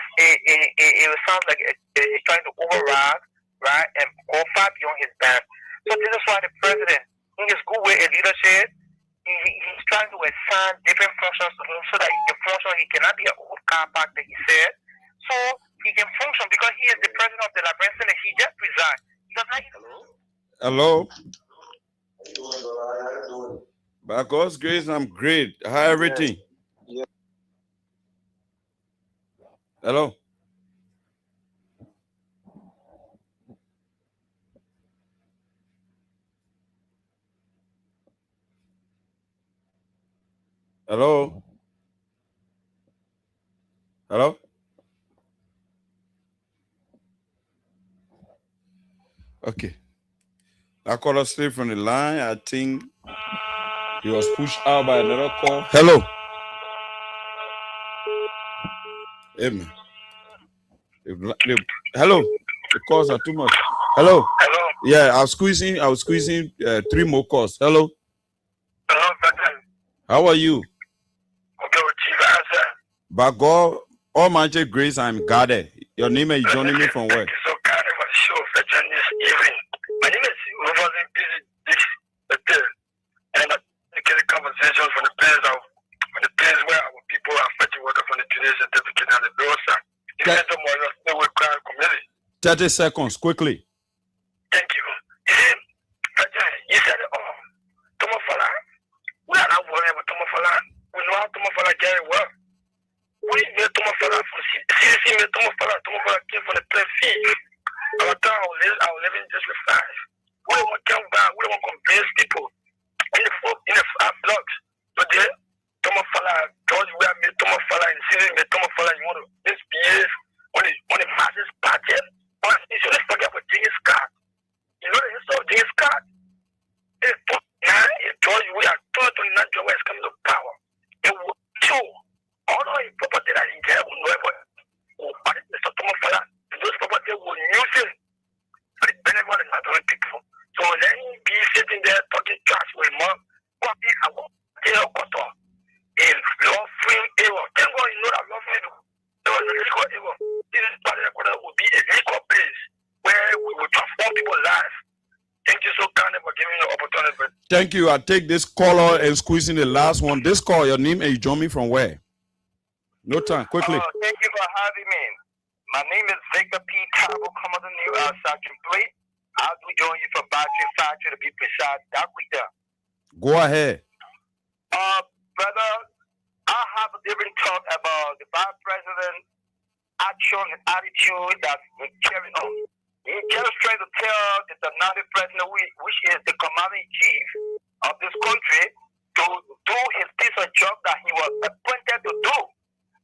sounds like he's trying to override, right, and go far beyond his band. So this is why the president, in his good way of leadership, he's trying to assign different functions to him so that he can function. He cannot be an old car park that he said. So he can function because he is the president of the Liberian Senate. He just resigned. He does not. Hello. By God's grace, I'm great. How everything? Yeah. Hello. Hello. Hello. Okay. I call us straight from the line. I think he was pushed out by another call. Hello. Amen. Hello. The calls are too much. Hello. Hello. Yeah, I was squeezing 3 more calls. Hello. Hello, President. How are you? Okay, with Chief Answer. By God, Almighty grace, I'm guarded. Your name is joining me from where? Thank you so kind for the show, President, this evening. My name is Reverend Busy, and I get a conversation from the place where our people are fighting water from the Tunisian certificate and the Dosa. In the Memorial Network Crime Committee. 30 seconds, quickly. Thank you. You said it all. Tomofala. We are not worried about Tomofala. We know how Tomofala very well. We made Tomofala from CDC, made Tomofala. Tomofala came from the plain field. Our town, our living just with 5. We don't want to come back. We don't want to convince people in the 5 blocks. But then, Tomofala, George, we have made Tomofala in CDC, made Tomofala. You want to misbehave on the masses party. You should forget about Genghis Khan. You know the we are told to not Joe is coming to power. It will show all the property that in there will never those property will use it for the benefit of the other people. So then be sitting there talking trash with more copy our tail quarter in law free error. Thank God you know that law free there was a legal error. This would be a legal place where we will transform people's lives. Thank you so kindly for giving me the opportunity. Thank you. I take this caller and squeeze in the last one. This call, your name, and you join me from where? No time, quickly. Thank you for having me. My name is Victor P. Tabo, coming to you Sergeant Plate. I'll be joining you from Battery Factory to be precise. That week there. Go ahead. Brother, I have a different talk about the Vice President action and attitude that's been carrying on. He's just trying to tell the Nazi president, which is the commanding chief of this country, to do his piece of job that he was appointed to do.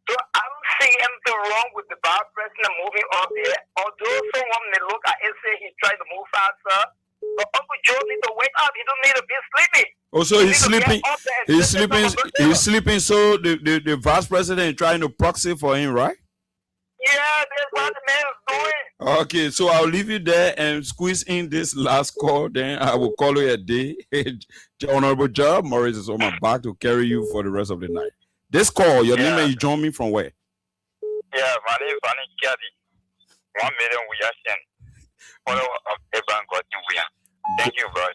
So I don't see anything wrong with the Vice President moving on there. Although someone may look at it and say he's trying to move faster, but Uncle Joe needs to wake up. He don't need to be sleeping. Oh, so he's sleeping. He's sleeping. He's sleeping. So the Vice President is trying to proxy for him, right? Yeah, that's what the man is doing. Okay, so I'll leave you there and squeeze in this last call. Then I will call you a day. Honorable Job Morris is on my back to carry you for the rest of the night. This call, your name, and you join me from where? Yeah, my name is Vanny Kiadi. 1 million we are sent. Follow of Abraham Gordon William. Thank you, brother,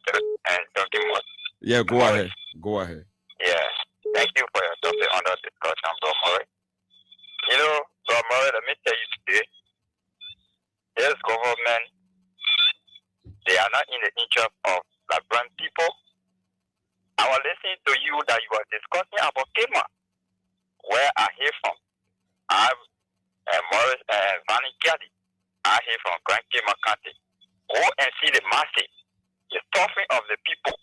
and thank you much. Yeah, go ahead. Go ahead. Yeah, thank you for your topic on the discussion, Bro Murray. You know, Bro Murray, let me tell you today, this government, they are not in the interest of the brown people. I was listening to you that you were discussing about Kema, where I hear from. I'm Morris Vanny Kiadi. I hear from Grand Kema County. Go and see the masses, the suffering of the people.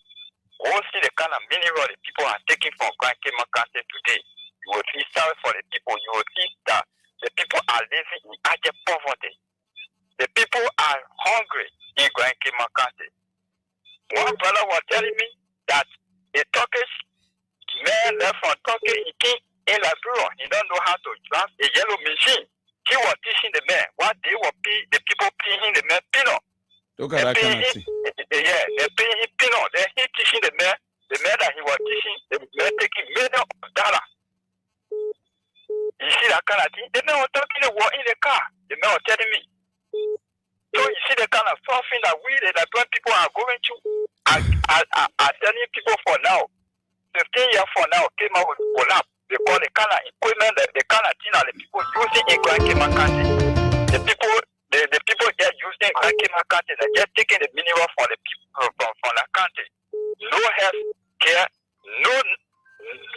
Go see the kind of mineral the people are taking from Grand Kema County today. You will feel sorry for the people. You will see that the people are living in abject poverty. The people are hungry in Grand Kema County. One brother was telling me that a Turkish man left from Turkey, he came in Liberia. He don't know how to drive a yellow machine. He was teaching the man what they were paying, the people paying the man peanut. Look at that kind of thing. Yeah, they're paying him peanut. Then he teaching the man that he was teaching, the man taking millions of dollars. You see that kind of thing? The man was talking the war in the car. The man was telling me. So you see the kind of suffering that we, the Liberian people, are going through. I telling people for now, 15 years from now, came out with collapse because the kind of equipment, the kind of thing that the people using in Grand Kema County, the people get using Grand Kema County, they're just taking the mineral from the people from the country. No health care,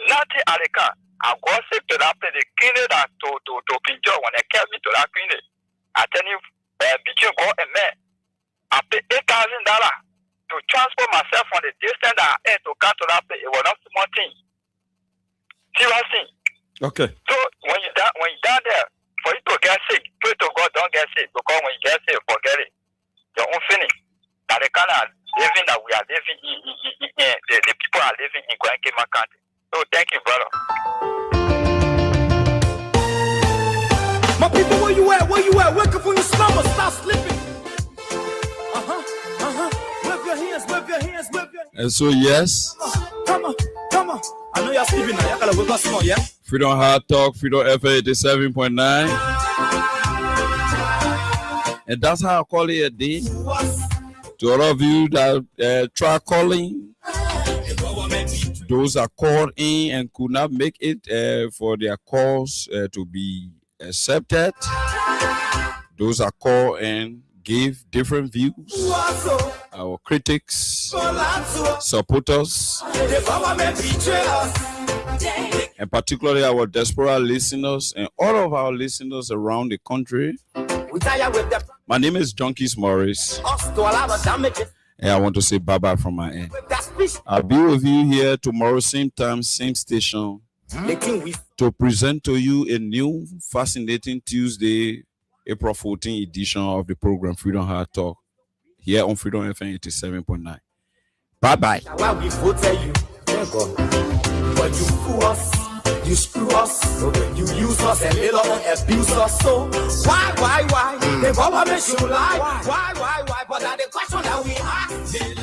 nothing at the car. I go sick to that place, they clean it to Pinjo when they kept me to that clinic. I tell you, between God and man, I pay $8,000 to transport myself from the distance that I had to come to that place. It was not small thing. Serious thing. Okay. So when you down there, for you to get sick, pray to God, don't get sick, because when you get sick, forget it. Your own finish. That the kind of living that we are living the people are living in Grand Kema County. So thank you, brother. My people, where you at? Where you at? Wake up from your slumber, stop sleeping. Wave your hands, wave your hands, wave your hands. And so, yes. Come on. I know you're sleeping now. You gotta wake up small, yeah? Freedom Hard Talk, Freedom FM 87.9. And that's how I call it a day. To all of you that try calling, those that called in and could not make it for their calls to be accepted, those that call and give different views, our critics, supporters, and particularly our diaspora listeners and all of our listeners around the country. My name is Junkies Morris, and I want to say bye-bye from my end. I'll be with you here tomorrow, same time, same station, to present to you a new fascinating Tuesday, April 14 edition of the program Freedom Hard Talk here on Freedom FM 87.9. Bye-bye. Why we voted you? But you fool us, you screw us, you use us and later on abuse us. So why? The government should lie. Why? But that the question that we ask.